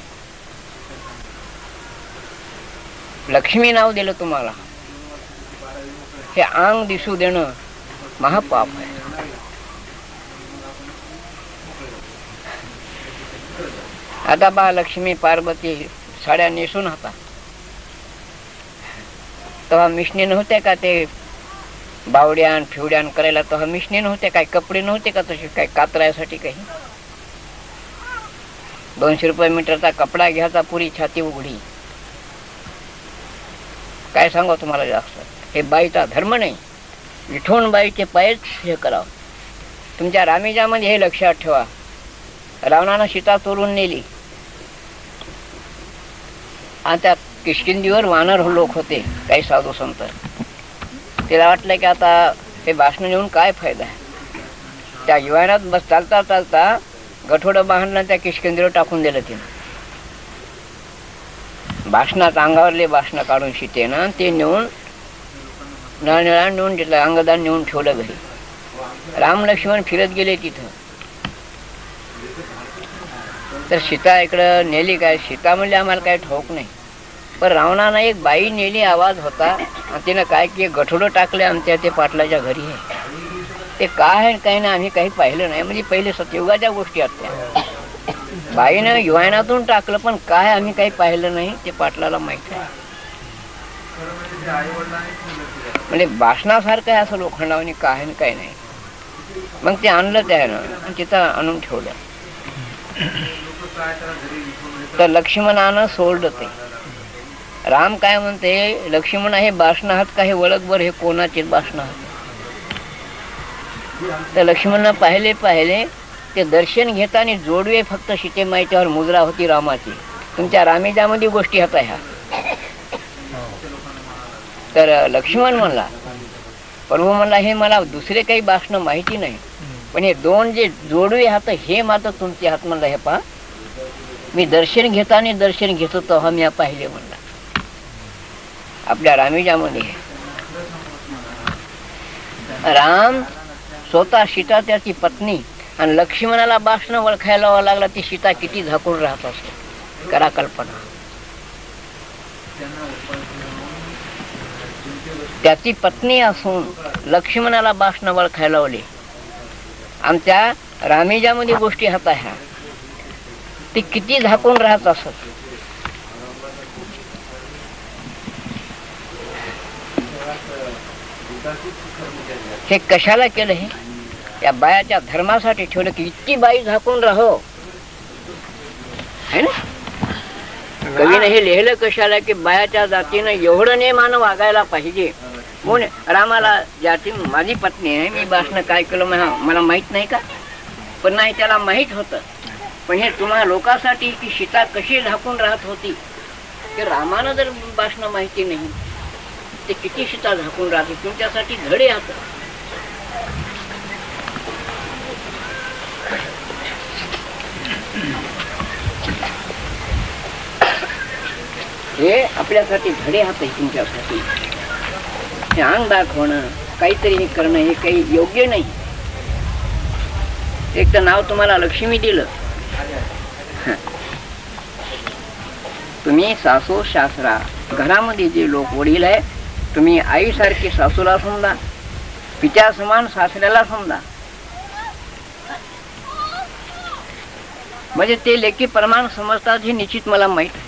लक्ष्मी नाव दिलं तुम्हाला, हे अंग दिसू देणं महापाप आहे. आता बा लक्ष्मी पार्वती साड्या नेसून होता, तेव्हा मिशनी नव्हते का ते बावड्यान फिवड्यान करायला? तेव्हा मिशनी नव्हते काय, कपडे नव्हते का तसे काय कातरायसाठी? काही 200 रुपये मीटरचा कपडा घ्यायचा, पुरी छाती उघडी. काय सांगा तुम्हाला जास्त. हे बाईचा धर्म नाही. विठून बाईचे पायच हे करावं. तुमच्या रामेजामध्ये हे लक्षात ठेवा. रावणानं सीता चोरून नेली आणि त्या किष्किंधीवर वानर लोक होते, काही साधू संत. तिला वाटलं की आता हे भाषण नेऊन काय फायदा आहे. त्या युवानात बस चालता चालता गठोडं बांधलं, त्या किष्किंधीवर टाकून दिलं तिनं. भाषणात अंगावरले भाषण काढून सीतेनं ते नेऊन नळनिळा नेऊन तिथलं अंगदान नेऊन ठेवलं घरी. राम लक्ष्मण फिरत गेले तिथं. तर सीता इकडं नेली काय? सीता म्हणले आम्हाला काय ठाऊक नाही, पण रावणानं एक बाई नेली, आवाज होता, आणि तिनं काय की गठोडं टाकले आमच्या ते पाटलाच्या घरी आहे. ते काय आहे काही नाही आम्ही काही पाहिलं नाही. म्हणजे पहिले सतयुगाच्या गोष्टी असत्या. बाईनं युवानातून टाकलं, पण काय आम्ही काही पाहिलं नाही, ते पाटलाला माहित आहे. म्हणजे भाषणासारखं आहे असं लोखंडावनी काय आणि काय नाही. मग ते आणलं त्यानं आणि तिथं आणून ठेवलं. तर लक्ष्मणानं सोडलं ते. राम काय म्हणते, लक्ष्मण हे भाषण आहात का? हे ओळखभर हे कोणाचे भाषण आहात? तर लक्ष्मणनं पाहिले ते दर्शन घेताना जोडवे फक्त सीतेमाईच्यावर मुद्रा होती रामाची. तुमच्या रामेजामध्ये गोष्टी होत्या ह्या. तर लक्ष्मण म्हणला, प्रभू म्हणला हे मला दुसरे काही भाषण माहिती नाही, पण हे 2 जे जोडवे हात हे मात्र तुमचे हात. म्हणला हे पहा, मी दर्शन घेतो तेव्हा मी पाहिले. म्हणला आपल्या रामेजामध्ये राम स्वतः सीता त्याची पत्नी, आणि लक्ष्मणाला भाषण ओळखायला लागला ती सीता किती झाकून राहत असेल. करा कल्पना. त्याची पत्नी असून लक्ष्मणाला भाषण ओळखायला लावली. आमच्या रामेजामध्ये गोष्टी हाता ह्या, ती किती झाकून राहत असत. हे कशाला केलं? हे या बायाच्या धर्मासाठी ठेवलं की इतकी बाई झाकून राहो, है ना. कवीनं हे लिहिलं कशाला की बायाच्या जातीनं एवढं नेमानं वागायला पाहिजे. म्हणून रामाला जाती माझी पत्नी आहे, मी भाषण काय केलं मला माहित नाही का? पण नाही, त्याला माहित होतं. पण हे तुम्हा लोकांसाठी की सीता कशी झाकून राहत होती, की रामानं जर भाषण माहिती नाही ते किती सीता झाकून राहते, तुमच्यासाठी धडे हात. हे आपल्यासाठी धडे हात आहे तुमच्यासाठी. हे अंग दाखवणं, काहीतरी हे करणं हे काही योग्य नाही. एक तर नाव तुम्हाला लक्ष्मी दिलं, तुम्ही सासू सासरा घरामध्ये जे लोक वडील आहे तुम्ही आईसारखी सासूला समजा, पित्या समान सासऱ्याला समजा. म्हणजे ते लेखी प्रमाण समजतात हे निश्चित मला माहित आहे.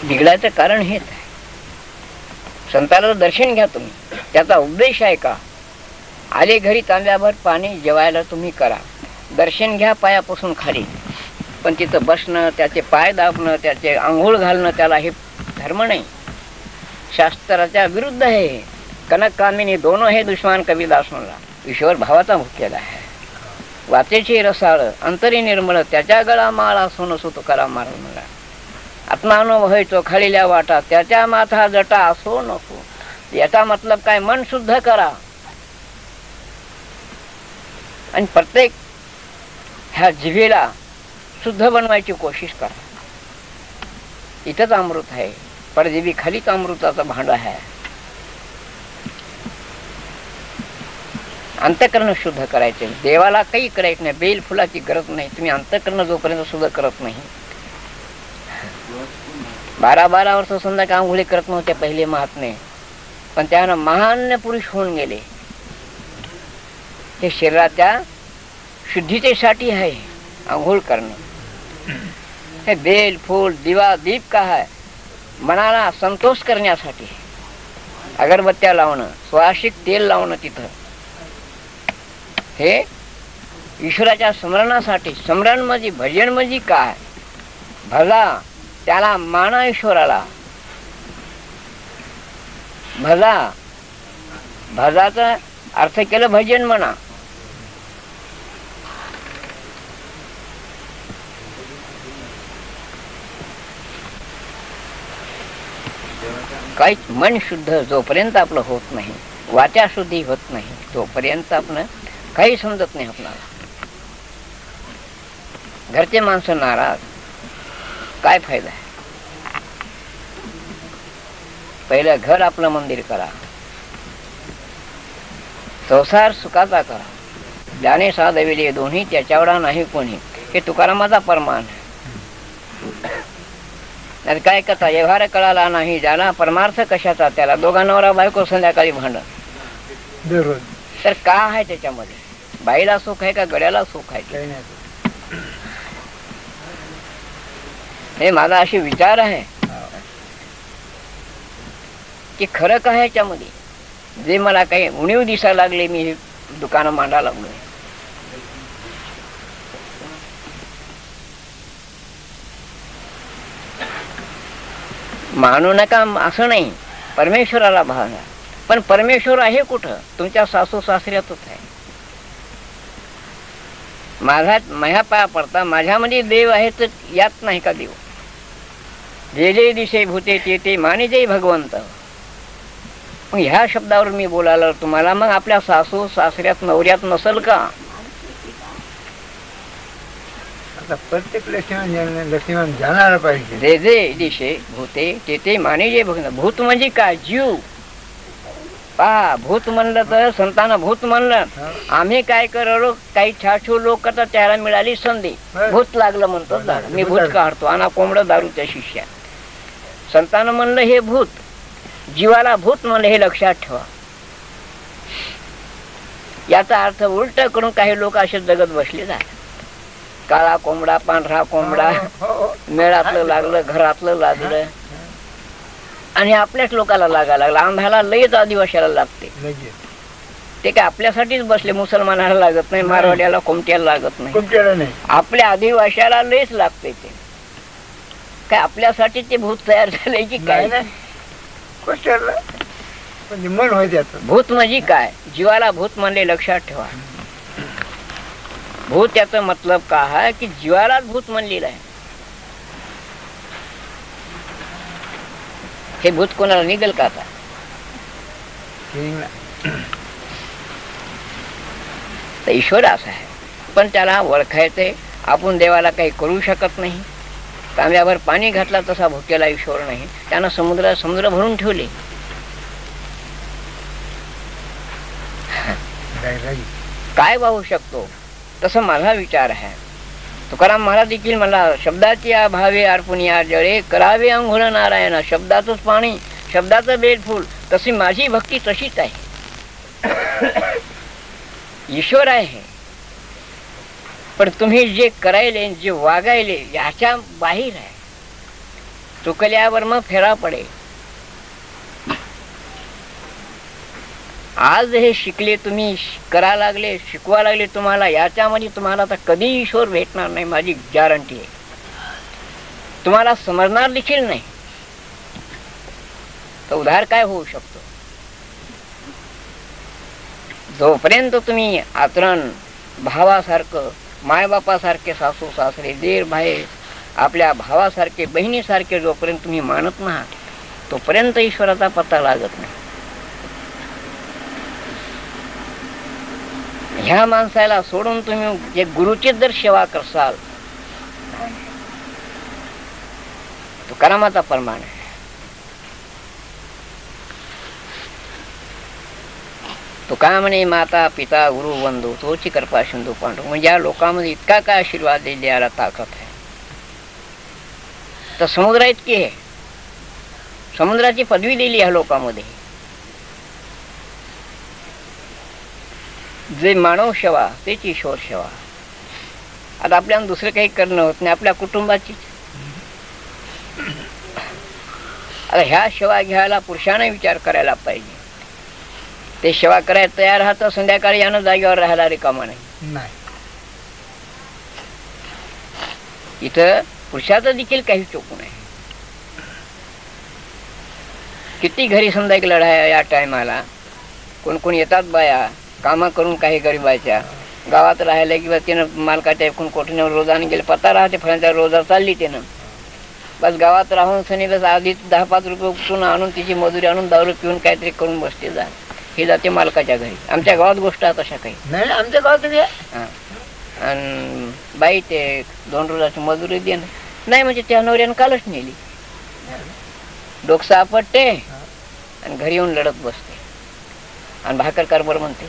बिघडायचं कारण हेच आहे. संताला दर्शन घ्या तुम्ही, त्याचा उद्देश आहे का? आले घरी तांब्याभर पाणी जेवायला तुम्ही करा, दर्शन घ्या पायापासून खाली, पण तिथं बसणं, त्याचे पाय दाबणं, त्याचे आंघोळ घालणं, त्याला हे धर्म नाही, शास्त्राच्या विरुद्ध आहे. कनक कामिनी दोनों हे दुश्मन कबीरदास म्हणला. ईश्वर भावाचा भुकेला आहे. वाचेचे रसाळ अंतरी निर्मळ, त्याच्या गळा माळा सोन सुत करा मारून म्हणला. आत्मानुभव चोखाळलेल्या वाटा, त्याच्या माथा जटा असो नको. याचा मतलब काय? मन शुद्ध करा आणि प्रत्येक ह्या जिभेला शुद्ध बनवायची कोशिश करा. इथंच अमृत आहे, परजीवी खालीच अमृताचं भांड आहे. अंतकरण शुद्ध करायचे. देवाला काही करायचं नाही, बेल फुलाची गरज नाही. तुम्ही अंतकरण जोपर्यंत शुद्ध करत नाही. 12 वर्ष संध्याकाळ आंघोळी करत नव्हते पहिले महात्मे, पण त्यानं महान पुरुष होऊन गेले. हे शरीराच्या शुद्धीतेसाठी आहे आंघोळ करणं. हे बेल फूल दिवा दीप का आहे? मनाला संतोष करण्यासाठी. अगरबत्त्या लावणं, सुवासिक तेल लावणं तिथं, हे ईश्वराच्या स्मरणासाठी. स्मरण म्हणजे भजन म्हणजे काय? भला त्याला माना ईश्वराला. भला भजाचा अर्थ केलं भजन म्हणा. काहीच मन शुद्ध जोपर्यंत आपलं होत नाही, वाचा शुद्धी होत नाही, तोपर्यंत आपण काही समजत नाही आपल्याला. घरचे माणसं नाराज, काय फायदा आहे? पहिलं घर आपलं मंदिर करा, संसार सुखाचा करा. ज्याने साधविले दोन्ही त्याच्यावडा नाही कोणी, हे तुकारामाचा परमान आहे. काय करता? व्यवहार कळाला नाही ज्याला, परमार्थ कशाचा त्याला. दोघा नवरा बायको संध्याकाळी भांडण. तर का आहे त्याच्यामध्ये? बाईला सुख आहे का गड्याला सुख आहे? हे माझा असे विचार आहे की खरं काय ह्याच्यामध्ये. जे मला काही उणीव दिसायला लागले, मी हे दुकानं मांडायला लागलो. मानू नका असं नाही, परमेश्वराला भावना. पण परमेश्वर आहे कुठं? तुमच्या सासू सासऱ्यातच आहे. माझ्या पाया पडता माझ्यामध्ये देव आहे, तर यात नाही का देव? जे जे दिशे भूते ते ते माने जय भगवंत. मग ह्या शब्दावर मी बोलायला तुम्हाला, मग आपल्या सासू सासऱ्यात नवऱ्यात नसल का? प्रत्येक लक्ष्मण जाणारा पाहिजे. जे जे दिशे भूते ते ते माने जय भगवंत. भूत म्हणजे काय? जीव. पहा, भूत म्हणलं तर संतांना भूत म्हणलं. आम्ही काय करलो, काही छाछू लोक करतात, त्याला मिळाली संधी, भूत लागलं म्हणतो. मी भूत काढतो, आणा कोंबडं दारूच्या शिष्या. संतांना म्हणलं हे भूत, जीवाला भूत म्हणलं, हे लक्षात ठेवा. याचा अर्थ उलट करून काही लोक असे जगत बसले जातात. काळा कोंबडा, पांढरा कोंबडा, मेळातलं लागलं, घरातलं लागलं, आणि आपल्याच लोकाला लागायला लागला. आंध्याला लयच आदिवाशाला लागते. ते काय आपल्यासाठीच बसले. मुसलमानाला लागत नाही, मारवाड्याला कोमट्याला लागत नाही, आपल्या आदिवाशाला लयच लागते. ते काय आपल्यासाठी ते भूत तयार झाले की काय? भूत म्हणजे काय? जीवाला भूत म्हणले, लक्षात ठेवा. भूत याचा मतलब काय आहे की जीवालाच भूत म्हणलेलं आहे. हे भूत कोणाला निघेल का आता? तर ईश्वर असा आहे, पण त्याला ओळखायचंय. आपण देवाला काही करू शकत नाही. तांब्यावर पाणी घातला तसा भुकेला ईश्वर नाही. त्यानं समुद्र भरून ठेवले. काय वाहू शकतो? तसं माझा विचार आहे. तुकाराम महाराज देखील मला शब्दाची भावे अर्पण या जळे करावे अंघोळ नारायण. शब्दाचंच पाणी, शब्दाचं बेलफूल, तशी माझी भक्ती तशीच आहे. ईश्वर आहे, पण तुम्ही जे करायले, जे वागायले याच्या बाहेर आहे. चुकल्यावर मग फेरा पडे. आज हे शिकले, तुम्ही करा लागले, शिकवा लागले, तुम्हाला याच्यामध्ये तुम्हाला तर कधी ईश्वर भेटणार नाही, माझी गॅरंटी आहे. तुम्हाला समजणार देखील नाही. तर उद्धार काय होऊ शकतो? जोपर्यंत तुम्ही आचरण भावासारखं, मायबापासारखे सासू सासरे, देर भाई, आपल्या भावासारखे, बहिणीसारखे जोपर्यंत तुम्ही मानत नाही, तोपर्यंत ईश्वराचा पत्ता लागत नाही. ह्या माणसाला सोडून तुम्ही जे गुरुची जर सेवा करसाल, तुकारामाचा प्रमाण आहे. तुका म्हणे माता पिता गुरु बंधू तोची कृपा सिंधू पांडू. म्हणजे या लोकांमध्ये इतका काय आशीर्वाद द्यायला ताकद आहे. तर समुद्र इतकी आहे, समुद्राची पदवी दिली ह्या लोकांमध्ये. जे मानव सेवा तेच ईश्वर सेवा. आता आपल्याला दुसरं काही करणं होत नाही, आपल्या कुटुंबाची. आता ह्या सेवा घ्यायला पुरुषाने विचार करायला पाहिजे. ते सेवा करायला तयार राहतं, संध्याकाळी यानं जागेवर राहायला रिकामा नाही. इथं पुरुषाचं देखील काही चूक नाही. किती घरी समजा एक लढाया या टायमाला, कोण कोण येतात बाया कामं करून, काही गरीबाच्या गावात राहायला किंवा त्यानं मालकाच्या एकूण कोठीनं रोजाने गेले, पत्ता राहते फळांचा रोजा चालली त्यानं. बस गावात राहून सनी बस आधीच 10-5 रुपये उपटून आणून तिची मजुरी आणून दारू पिऊन काहीतरी करून बसते जा. हे जाते मालकाच्या घरी. आमच्या गावात गोष्ट आहे तशा काही नाही, आमच्या गावात आणि बाई ते 2 रोजाची मजुरी दे नाही म्हणजे त्या नवऱ्यानं कालच नेली. डोकं आपटते आणि घरी येऊन लढत बसते आणि भाकर कारभार म्हणते.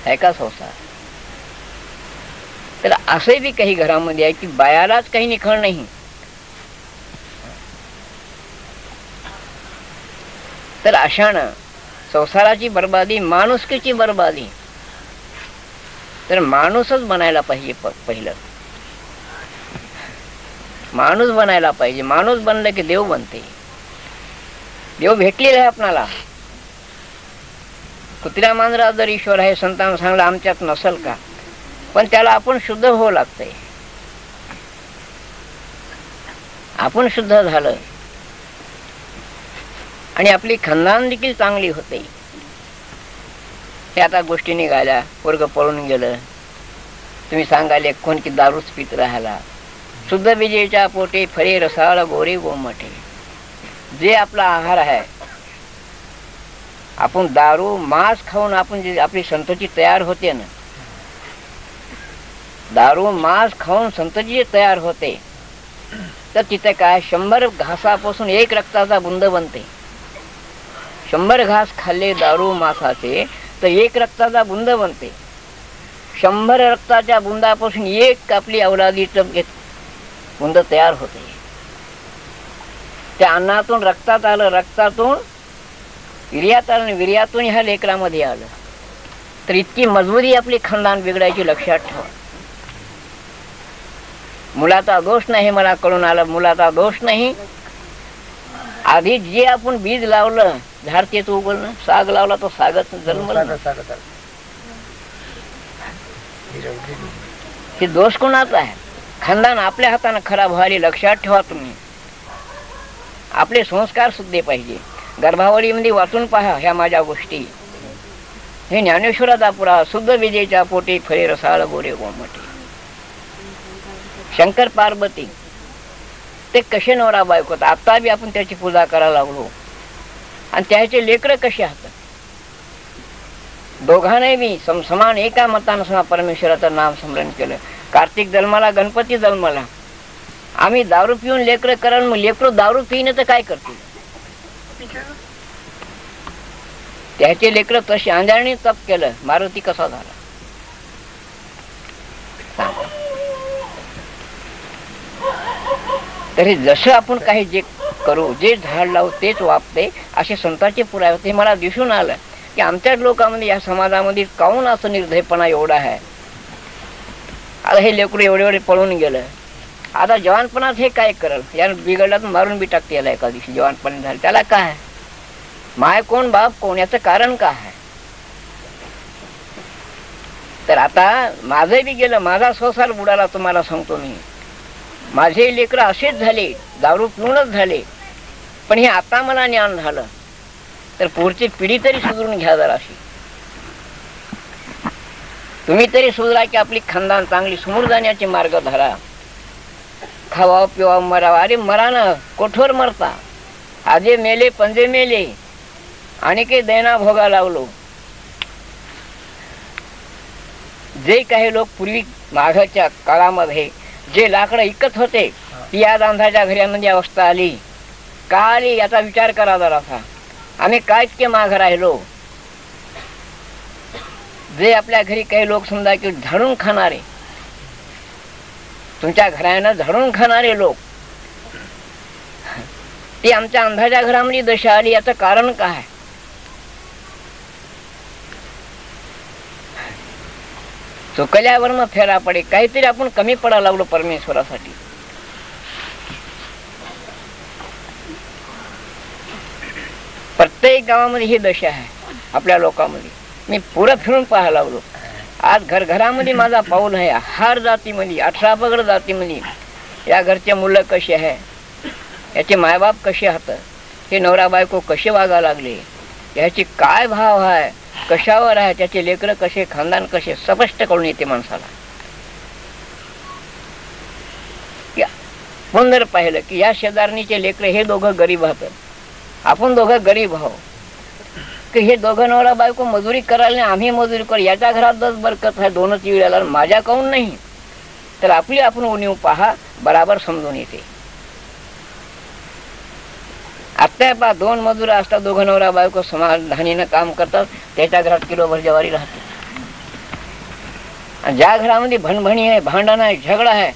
आहे का संसार? तर असे बी काही घरामध्ये आहे की बायालाच काही निखळ नाही. तर अशानं संसाराची बर्बादी, माणुसकीची बर्बादी. तर माणूसच बनायला पाहिजे. पहिलं माणूस बनायला पाहिजे. माणूस बनलं की देव बनते. देव भेटलेला आहे आपणाला. कुत्र्या मांजरा जर ईश्वर आहे, संतान सांगलं आमच्यात नसल का, पण त्याला आपण शुद्ध होऊ लागतंय. आपण शुद्ध झालं आणि आपली खानदान देखील चांगली होते. हे आता गोष्टी निघाल्या, पोरग पळून गेलं, तुम्ही सांगाले कोण की दारूच पित राहिला. शुद्ध विजेच्या पोटे फळे रसाळ गोरे गोमटे. जे आपला आहार आहे, आपण दारू मांस खाऊन आपण जे आपली संतती तयार होते ना, दारू मांस खाऊन संतती जे तयार होते, तर तिथे काय 100 घासापासून 1 रक्ताचा बुंद बनते. 100 घास खाल्ले दारू मांसाचे तर 1 रक्ताचा बुंद बनते. 100 रक्ताच्या बुंदापासून 1 आपली अवलादीचं बुंद तयार होते. त्या अन्नातून रक्तात आलं, रक्तातून विर्यात आलं, विर्यातून ह्या लेकरामध्ये आलं. तर इतकी मजबुरी आपली खानदान बिघडायची लक्षात ठेवा. मुलाचा दोष नाही मला कळून आलं, मुलाचा दोष नाही. आधी जे आपण बीज लावलं झाड तेच उगवलं. साग लावला तो सागच जन्मलं. हे दोष कोणाचा आहे? खानदान आपल्या हाताने खराब व्हायला लक्षात ठेवा तुम्ही. आपले संस्कार सुद्धा पाहिजे. गर्भावळीमध्ये वाचून पहा ह्या माझ्या गोष्टी. हे ज्ञानेश्वराचा पुरा शुद्ध विजेच्या पोटी फळे रसाळ गोरे गोमटे. शंकर पार्वती ते कसे नवरा बायको, आता बी आपण त्याची पूजा करायला लागलो. आणि त्याचे लेकरं कसे आहात, दोघांनी बी समान एका मतानं परमेश्वराचं नाम स्मरण केलं. कार्तिक जन्माला, गणपती जन्माला. आम्ही दारू पिऊन लेकरं कराल, मग लेकरं दारू पिणे तर काय करतील? त्याचे लेकरं तशी अंजारणी तप केलं. मारुती कसा झाला? तरी जसं आपण काही जे करू, जे झाड लावू तेच वापते, असे संतांचे पुरावे होते. मला दिसून आलं की आमच्याच लोकांमध्ये, या समाजामध्ये काहून असं निर्धयपणा एवढा आहे. आता हे लेकरू एवढे पळून गेलं, आता जवानपणात हे काय करल, यानं बिघडला तर मारून बी टाकते याला एका दिवशी. जवानपण झालं त्याला काय, माय कोण बाप कोण, याचं कारण काय आहे. तर आता माझं बी गेलं, माझा संसार बुडाला. तुम्हाला सांगतो मी, माझे लेकर असेच झाले, दारू पिऊनच झाले. पण हे आता मला ज्ञान झालं, तर पुढची पिढी तरी सुधारून घ्या जराशी. तुम्ही तरी सुधरा की आपली खानदान चांगली समोर जाण्याचे मार्ग धरा. खावा पिवा मरावा. अरे मरा ना, कोठवर मरता. आजे मेले पंजे मेले, आणि काही दैना भोगा लावलो. जे काही लोक पूर्वी माघच्या काळामध्ये जे लाकडं इकत होते, ती या अंधाच्या घरामध्ये अवस्था आली. का आली याचा विचार करा जरासा. आम्ही काय इतके माघ राहिलो. जे आपल्या घरी काही लोक समजा की झाडून खाणारे, तुमच्या घरानं झाडून खाणारे लोक, ती आमच्या अंधाच्या घरामध्ये दशा आली. याचं कारण काय. चुकल्यावर मग फेरा पडे. काहीतरी आपण कमी पडायला लागलो परमेश्वरासाठी. प्रत्येक गावामध्ये ही दशा आहे आपल्या लोकांमध्ये. मी पुरं फिरून पाहायला लागलो. आज घरामध्ये माझा पाऊल आहे. हार जातीमध्ये, 18 पगड जातीमध्ये या घरचे मुलं कसे आहे, याचे मायबाप कसे आहात, हे नवरा बायको कसे वागा लागले, याची काय भाव आहे, कशावर आहे, त्याचे लेकरं कसे, खानदान कसे, स्पष्ट कळून येते माणसाला. पण जर पाहिलं की या शेजारणीचे लेकरं हे दोघं गरीब आहात, आपण दोघं गरीब आहो, की हे दोघं नवरा बायको मजुरी करायला नाही, आम्ही मजुरी करू, याच्या घरात 10 बरकत आहे, 2च वेळेला, माझ्या काहून नाही. तर आपली आपण उणीव पहा, बराबर समजून येते. आता पहा, 2 मजूर असतात, दोघं नवरा बायको समाधानीनं काम करतात, त्याच्या घरात किलोभर ज्वारी राहते. आणि ज्या घरामध्ये भणभणी आहे, भांडण आहे, झगडा आहे,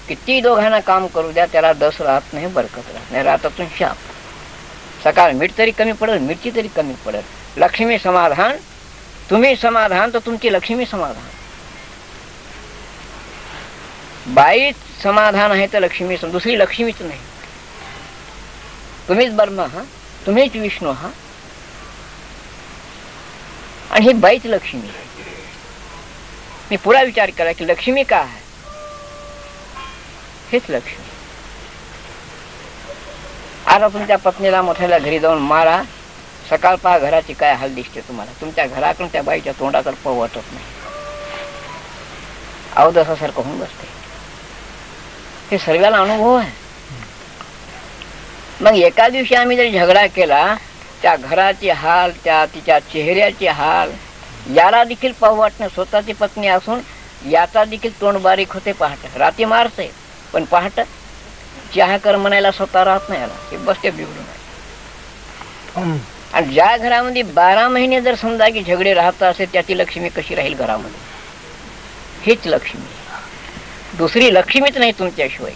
किती दोघांना काम करू द्या, त्याला 10 राहत नाही, बरकत राहत नाही, राहतातून शाप. सकाळ मीठ तरी कमी पडत, मिरची तरी कमी पडत. लक्ष्मी समाधान, तुम्ही समाधान तर तुमची लक्ष्मी समाधान. बाई समाधान आहे तर लक्ष्मी, दुसरी लक्ष्मीच नाही. तुम्हीच ब्रह्मा हा, तुम्हीच विष्णू हा, आणि ही बाईच लक्ष्मी. मी पुरा विचार केला की लक्ष्मी का आहे, हेच लक्ष्मी. आता तुमच्या पत्नीला मोठ्याला घरी जाऊन मारा, सकाळ पहा घराची काय हाल दिसते तुम्हाला. तुमच्या घराकडून त्या बाईच्या तोंडाकडे पाहू वाटत नाही, अवदसासारखं होऊन बसते. हे सर्वाला अनुभव आहे. मग एका दिवशी आम्ही जर झगडा केला, त्या घराचे हाल, त्या तिच्या चेहऱ्याचे हाल, याला देखील पाहू वाटणं. स्वतःची पत्नी असून याचा देखील तोंड बारीक होते. पहाट रात्री मारते, पण पहाट चहा कर म्हणायला स्वतः राहत नाही. याला हे बस ते बिघडून आहे. आणि ज्या घरामध्ये 12 महिने जर समजा की झगडे राहत असेल, त्याची लक्ष्मी कशी राहील घरामध्ये. हीच लक्ष्मी, दुसरी लक्ष्मीच नाही तुमच्याशिवाय.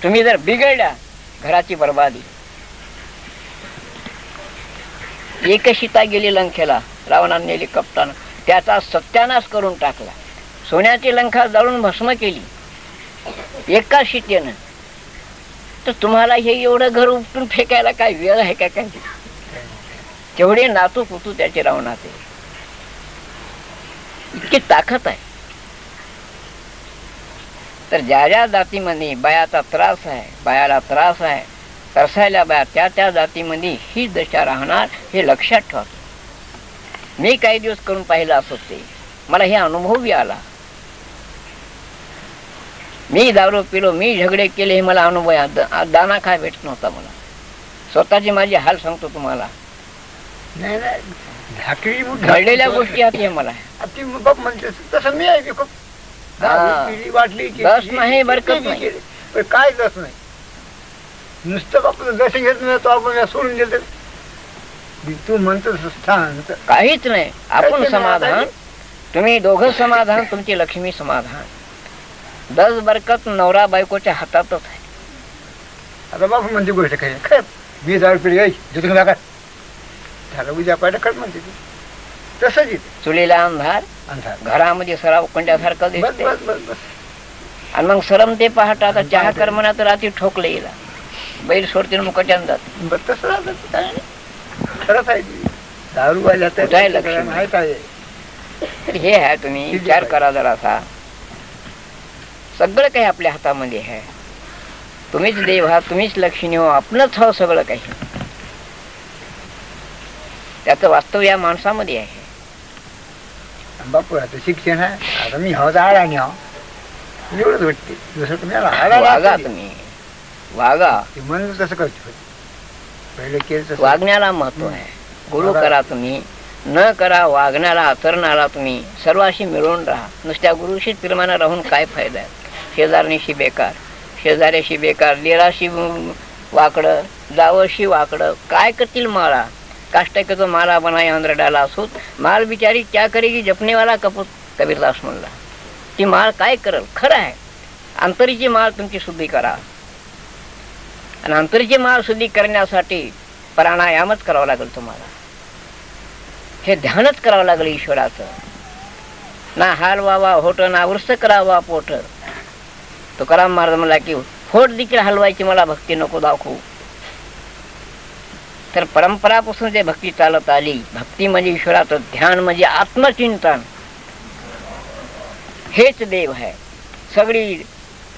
तुम्ही जर बिघडल्या, घराची बर्बादी. एक सीता गेली लंकेला, रावणाने नेली कप्तान, त्याचा सत्यानाश करून टाकला. सोन्याची लंका जाळून भस्म केली एका सीतेनं. तर तुम्हाला हे एवढं घर उपटून फेकायला काय वेळ आहे का काय. तेवढे नातू पुतू त्याचे रावणाचे, इतकी ताकद आहे. तर ज्या ज्या जातीमध्ये बायाचा त्रास आहे, बायाला त्रास आहे, तरसायला बाया, त्या त्या जातीमध्ये ही दशा राहणार, हे लक्षात ठेवतो. मी काही दिवस करून पाहिलं असं ते, मला हे अनुभव बी आला. मी दारू पिलो, मी झगडे केले, हे मला अनुभव आहे. दाना काय भेटत नव्हता मला. स्वतःची माझी हाल सांगतो तुम्हाला. घडलेल्या गोष्टी आहेत हे मला. तसं मी आहे खूप वाटली दस नाही, बरकत नाही, काय दस नाही. नुसतं बापून दर्शन घेत नाही, तो आपण सोडून गेलं. तू म्हणतो स्थान काहीच नाही. आपण समाधान, तुम्ही दोघं समाधान, तुमची लक्ष्मी समाधान. 10 बरकत नवरा बायकोच्या हातातच आहे. आता बापू म्हणते गोष्ट काही खरं 20,000 पिढी यायची जिथून नका झालं उद्या पाहिजे खरं म्हणते ती तसंच येते चुलीला अंधार अंधार घरामध्ये सराव कोंड्यासारखं बस दिसते बस बस बस आणि मग सरम ते पहाटा आता चहा कर म्हणा तर रात्री ठोकले येला बैल सोडतील मुकाट्यान जात बस तसं राहतं काय नाही. खरंच आहे ती. दारू आल्या कुठं आहे लक्ष्मी? माहीत आहे तर हे आहे तुम्ही विचार करा जरासा सगळं काही आपल्या हातामध्ये आहे तुम्हीच देव आहात तुम्हीच लक्ष्मी हो आपणच हो सगळं काही त्याचं वास्तव या माणसामध्ये आहे बापू आता शिक्षण आहे आता मी हो आळा आणि हो एवढंच वाटते दुसरं तुम्ही आळा वागा तुम्ही वागा म्हणून तसं करतो पहिले केलं तसं वागण्याला महत्व आहे गुरु करा तुम्ही न करा वागण्याला आचरणारा तुम्ही सर्वाशी मिळून राहा नुसत्या गुरुशी प्रेमानं राहून काय फायदा आहे शेजारणीशी बेकार शेजाऱ्याशी बेकार लेराशी वाकडं जावशी वाकडं काय करतील माळा काष्ट के तो माला बनाए अंदर डाला सूत माल बिचारी क्या करेगी जपने वाला कपूत कबीरदास म्हणला ती माळ काय करल खरं आहे अंतरीची माळ तुमची शुद्धी करा आणि अंतरीची माळ शुद्धी करण्यासाठी प्राणायामच करावा लागेल तुम्हाला हे ध्यानच करावं लागेल ईश्वराचं ना हलवावा होट ना वृष्ट करावा पोट तुकाराम महाराज म्हणला की फोट देखील हलवायची मला भक्ती नको दाखवू तर परंपरापासून जे भक्ती चालत आली भक्ती म्हणजे ईश्वराचं ध्यान म्हणजे आत्मचिंतन हेच देव आहे सगळी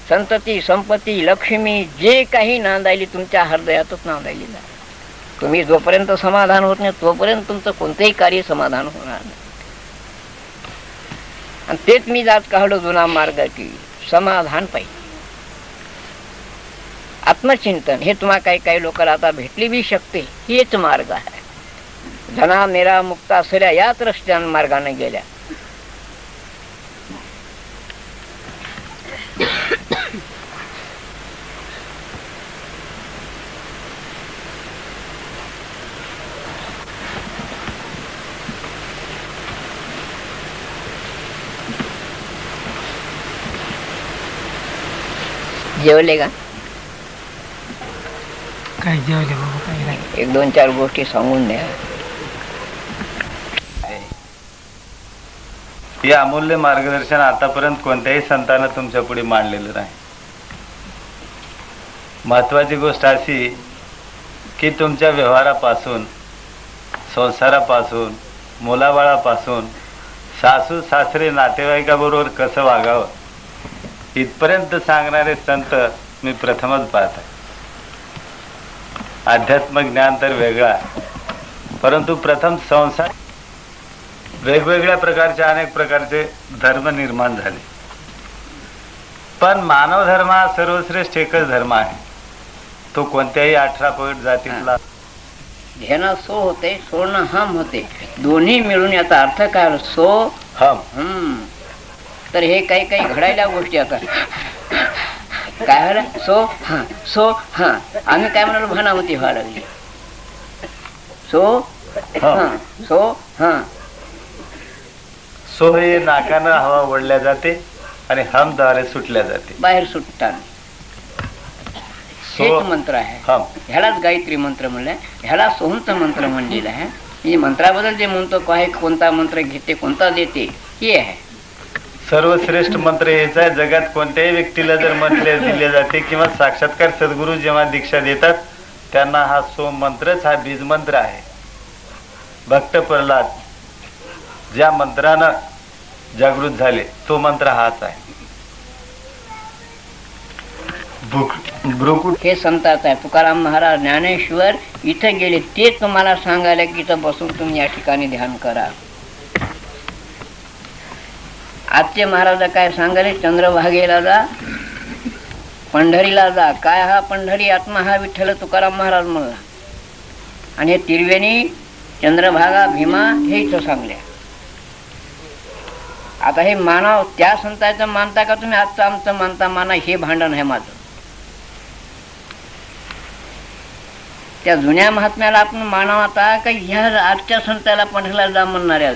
संतती संपत्ती लक्ष्मी जे काही नांदायली तुमच्या हृदयातच नांदायली नाही तुम्ही जोपर्यंत समाधान होत नाही तोपर्यंत तुमचं कोणतंही कार्य समाधान होणार नाही आणि तेच मी जात काढलो जुना मार्ग की समाधान पाहिजे आत्मचिंतन हे तुम्हाला काही काही लोकांना आता भेटली बी शकते हेच मार्ग आहे धना मेरा मुक्ता सऱ्या याच रस्त्यान मार्गाने गेल्या जेवले का काय जेवले बाबा काय नाही एक दोन चार गोष्टी सांगून द्या हे अमूल्य मार्गदर्शन आतापर्यंत कोणत्याही संतानं तुमच्या पुढे मांडलेलं नाही महत्वाची गोष्ट अशी की तुमच्या व्यवहारापासून संसारापासून मुलाबाळापासून सासू सासरे नातेवाईकाबरोबर कसं वागावं इथपर्यंत सांगणारे संत मी प्रथमच पाहत आहे आध्यात्मिक ज्ञान तर वेगळा परंतु प्रथम संसार वेगवेगळ्या प्रकारचे अनेक प्रकारचे धर्म निर्माण झाले पण मानव धर्म हा सर्वश्रेष्ठ एकच धर्म आहे तो कोणत्याही 18 पगड जातीतला घेणं सो होते सोडणं हम होते दोन्ही मिळून याचा अर्थ काय सो हम तर हे काही काही घडायला गोष्टी आता काय झालं सो हा आम्ही काय म्हणालो भानामती व्हायला लागली सो हे नाकानं हवा ओढल्या जाते आणि हमद्वारे सुटल्या जाते बाहेर सुटताना हेच मंत्र आहे ह्यालाच गायत्री मंत्र म्हणलंय ह्याला सोहंत मंत्र म्हणलेला आहे म्हणजे मंत्राबद्दल जे म्हणतो काय कोणता मंत्र घेते कोणता देते हे आहे सर्वश्रेष्ठ मंत्र हेच आहे जगात कोणत्याही व्यक्तीला जर मंत्र दिले जाते किंवा साक्षात्कार सद्गुरू जेव्हा दीक्षा देतात त्यांना हा सोम मंत्रच हा बीज मंत्र आहे भक्त प्रल्हाद ज्या मंत्रानं जागृत झाले तो मंत्र हाच आहे हे संताच आहे तुकाराम महाराज ज्ञानेश्वर इथे गेले ते तुम्हाला सांगायला की इथं बसून तुम्ही या ठिकाणी ध्यान करा आजचे महाराज काय सांगाले चंद्रभागेला जा पंढरीला जा काय हा पंढरी आत्मा हा विठ्ठल तुकाराम महाराज म्हणला आणि हे तिरवेणी चंद्रभागा भीमा हे इथं सांगल्या आता हे मानव त्या संतांचं मानता का तुम्ही आजचं आमचं मानता माना हे भांडण आहे माझं त्या जुन्या महात्म्याला आपण मानव आता का ह्या आजच्या संताला पंढरीला जा म्हणणाऱ्या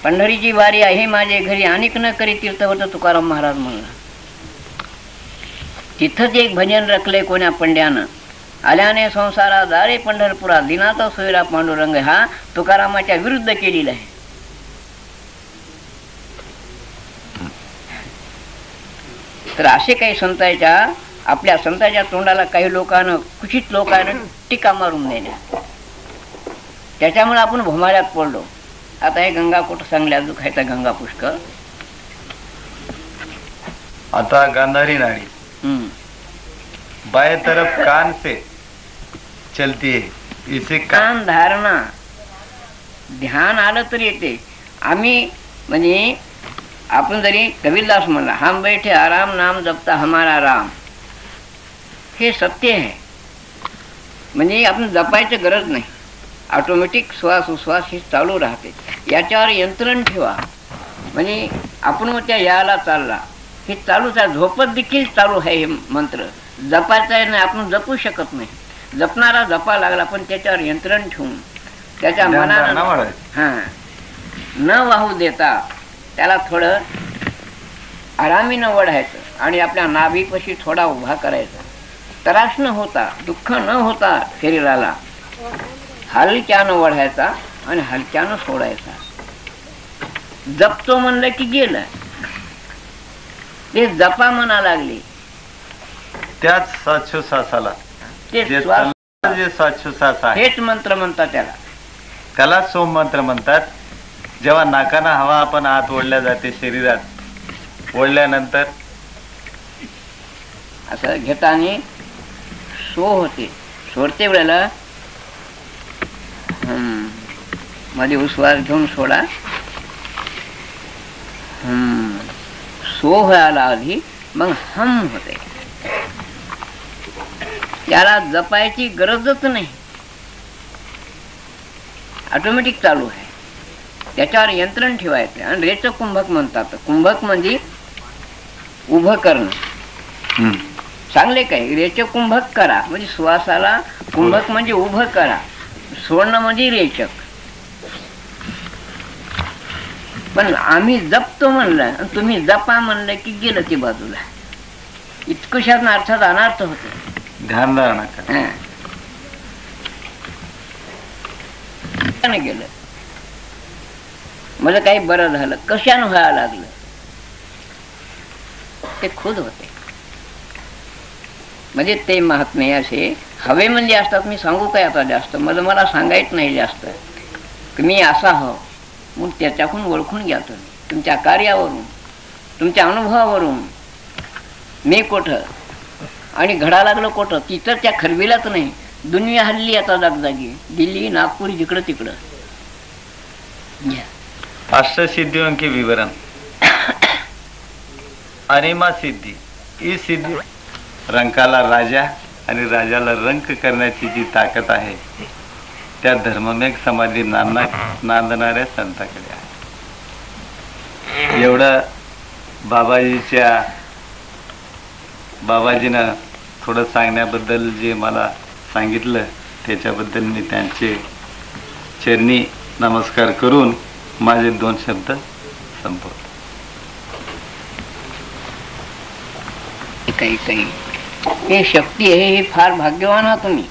पंढरीची वारी आहे माझे घरी अनेक न करी तीर्थवत तुकाराम महाराज म्हणला तिथंच एक भजन रखले कोण्या पंड्यानं, आल्याने संसारा दारे पंढरपुरा, दिनाचा सोयरा पांडुरंग, हा तुकारामाच्या विरुद्ध केलेला आहे. तर असे काही संतांच्या, आपल्या संतांच्या तोंडाला काही लोकांना, कुचित लोकांना टीका मारून देण्या, त्याच्यामुळे आपण भोमाळ्यात पडलो. आता हे गंगा कुठं सांगल्या दुखायचा गंगा पुष्कर. आता गांधारी नाड़ी बाएं तरफ कान से चलती है, इसे कान धारणा ध्यान आलं तर येते. आम्ही म्हणजे आपण जरी कबीरदास म्हणला, हम बैठे आराम नाम जपता हमारा राम, हे सत्य आहे. म्हणजे आपण जपायची गरज नाही, ऑटोमॅटिक श्वास उश्वास हे चालू राहते. याच्यावर यंत्रण ठेवा. म्हणजे आपण त्या याला चालला, हे चालूच आहे. झोपत देखील चालू आहे हे मंत्र. जपायचा नाही, आपण जपू शकत नाही. जपणारा जपा लागला, पण त्याच्यावर यंत्रण ठेवून त्याच्या मनानं न वाहू देता त्याला थोडं आरामीनं वढायचं आणि आपल्या नाभीपाशी थोडा उभा करायचा. त्रास न होता, दुःख न होता शरीराला, हलक्यानं वढायचा आणि हलक्यानं सोडायचा. जपतो म्हणलं की गेलं. ते जपा म्हणा लागले, त्याच श्वासोच्छ्वासाला ते जे श्वास जे श्वासोच्छ्वास आहे हेच मंत्र म्हणतात त्याला. त्याला सोम मंत्र म्हणतात. जेव्हा नाकाना हवा आपण आत ओढल्या जाते शरीरात, ओढल्यानंतर असं घेताना सो होते, सोडते वेळेला मध्ये उश्वास घेऊन सोडा. सो व्हायला आधी मग हम होते. त्याला जपायची गरजच नाही, ऑटोमॅटिक चालू आहे. त्याच्यावर यंत्रण ठेवायचं. आणि रेचक कुंभक म्हणतात. कुंभक म्हणजे उभं करणं. चांगले काय रेचक कुंभक करा, म्हणजे श्वासाला कुंभक म्हणजे उभं करा, सोडणं म्हणजे रेचक. पण आम्ही जपतो म्हणलं आणि तुम्ही जपा म्हणलं की गेलं ती बाजूला. इतकशा अर्थात अनर्थ होतो. ध्यान धारणा करा. गेलं मला काही बरं झालं, कशानं व्हायला लागलं ते खुद होते. म्हणजे ते महात्मे असे हवे म्हणजे असतात. मी सांगू काय आता जास्त, मला सांगायचं नाही जास्त. मी असा हो मग त्याच्याकडून ओळखून घ्या तुम्ही, तुमच्या कार्यावरून, तुमच्या अनुभवावरून. मी कुठं आणि घडा लागलं कुठं, तिथं त्या खरबीलाच नाही. दुनिया हल्ली आता जागजागी, दिल्ली नागपूर जिकडं तिकडं. अष्टसिद्धियों के विवरण. अनिमा सिद्धी ही सिद्धी रंकाला राजा आणि राजाला रंक करण्याची जी ताकद आहे त्या धर्ममेघ समाधी नांदणाऱ्या संताकडे आहे. एवढं बाबाजीनं थोडं सांगण्याबद्दल जे मला सांगितलं त्याच्याबद्दल मी त्यांचे चरणी नमस्कार करून माझे 2 शब्द संपवतो. काही हे शक्ती आहे, हे फार भाग्यवान आहात तुम्ही.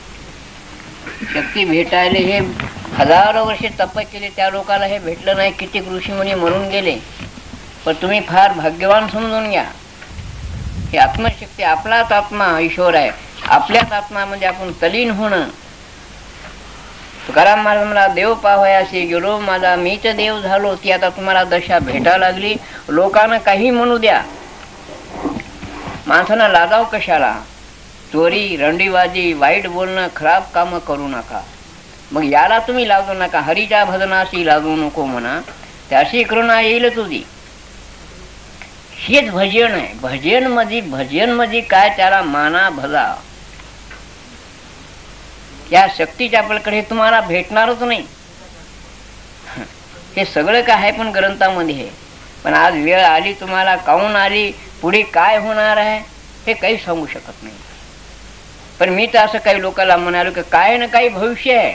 शक्ती भेटायला हे हजारो वर्षे तप केले, त्या लोकांना हे भेटलं नाही. कित्येक ऋषीमुनी मरून गेले, पण तुम्ही फार भाग्यवान समजून घ्या. हे आत्मशक्ती, आपलाच आत्मा ईश्वर आहे. आपल्याच आत्मा म्हणजे आपण तलीन होणं. तुकाराम महाराज मला देव पाहायाशी गेलो, माझा मीच देव झालो. ती आता तुम्हाला दशा भेटा लागली. लोकांना काही म्हणू द्या, माणसानं लाजाव कशाला. चोरी, रंडीबाजी, वाईट बोलणं, खराब काम करू नका. मग याला तुम्ही लाजू नका. हरीच्या भजनाशी लाजू नको म्हणा, त्याशी करुणा येईल तुझी. हेच भजन आहे. भजन मध्ये काय, त्याला माना भजा. या शक्तीच्या पलीकडे तुम्हाला भेटणारच नाही. हे सगळं काय आहे पण ग्रंथामध्ये आहे. पण आज वेळ आली, तुम्हाला काहून आली, पुढे काय होणार आहे हे काही सांगू शकत नाही. पण मी तर असं काही लोकांना म्हणालो की काय ना काही भविष्य आहे,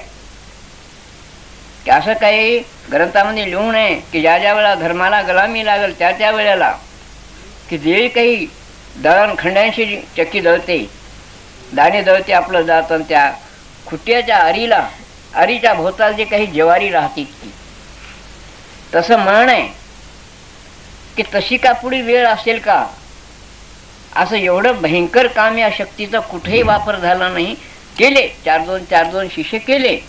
की असं काही ग्रंथामध्ये लिहू नये की ज्या ज्या वेळेला धर्माला गलामी लागेल त्या त्या वेळेला, की जे काही दळण खंड्यांशी चक्की दळते, दाणे दळते आपलं जात, आणि त्या खुट्याच्या अरीच्या भोवताल जे काही ज्वारी राहते ती, तसं म्हण आहे की तशी का पुढे वेळ असेल का. असं एवढं भयंकर काम या शक्तीचा कुठेही वापर झाला नाही. केले चार दोन शिष्य केले,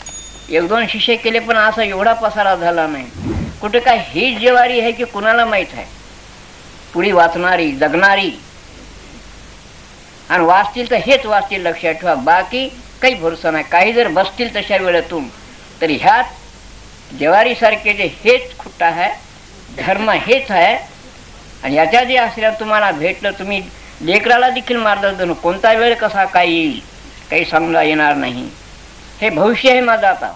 1-2 शिष्य केले, पण असा एवढा पसारा झाला नाही. कुठे काय ही ज्वारी आहे की कुणाला माहित आहे. पुढे वाचणारी, जगणारी, आणि वाचतील तर हेच वाचतील, लक्षात ठेवा. बाकी काही भरोसा नाही. काही जर बसतील तशा वेळेतून, तर ह्यात ज्वारीसारखे जे हेच खुट्टा आहे, धर्म हेच आहे. आणि याच्या जे असल्या तुम्हाला भेटलं, तुम्ही लेकराला देखील मार्गदर्शन, कोणता वेळ कसा काय येईल काही सांगता येणार नाही. हे भविष्य आहे माझं आता.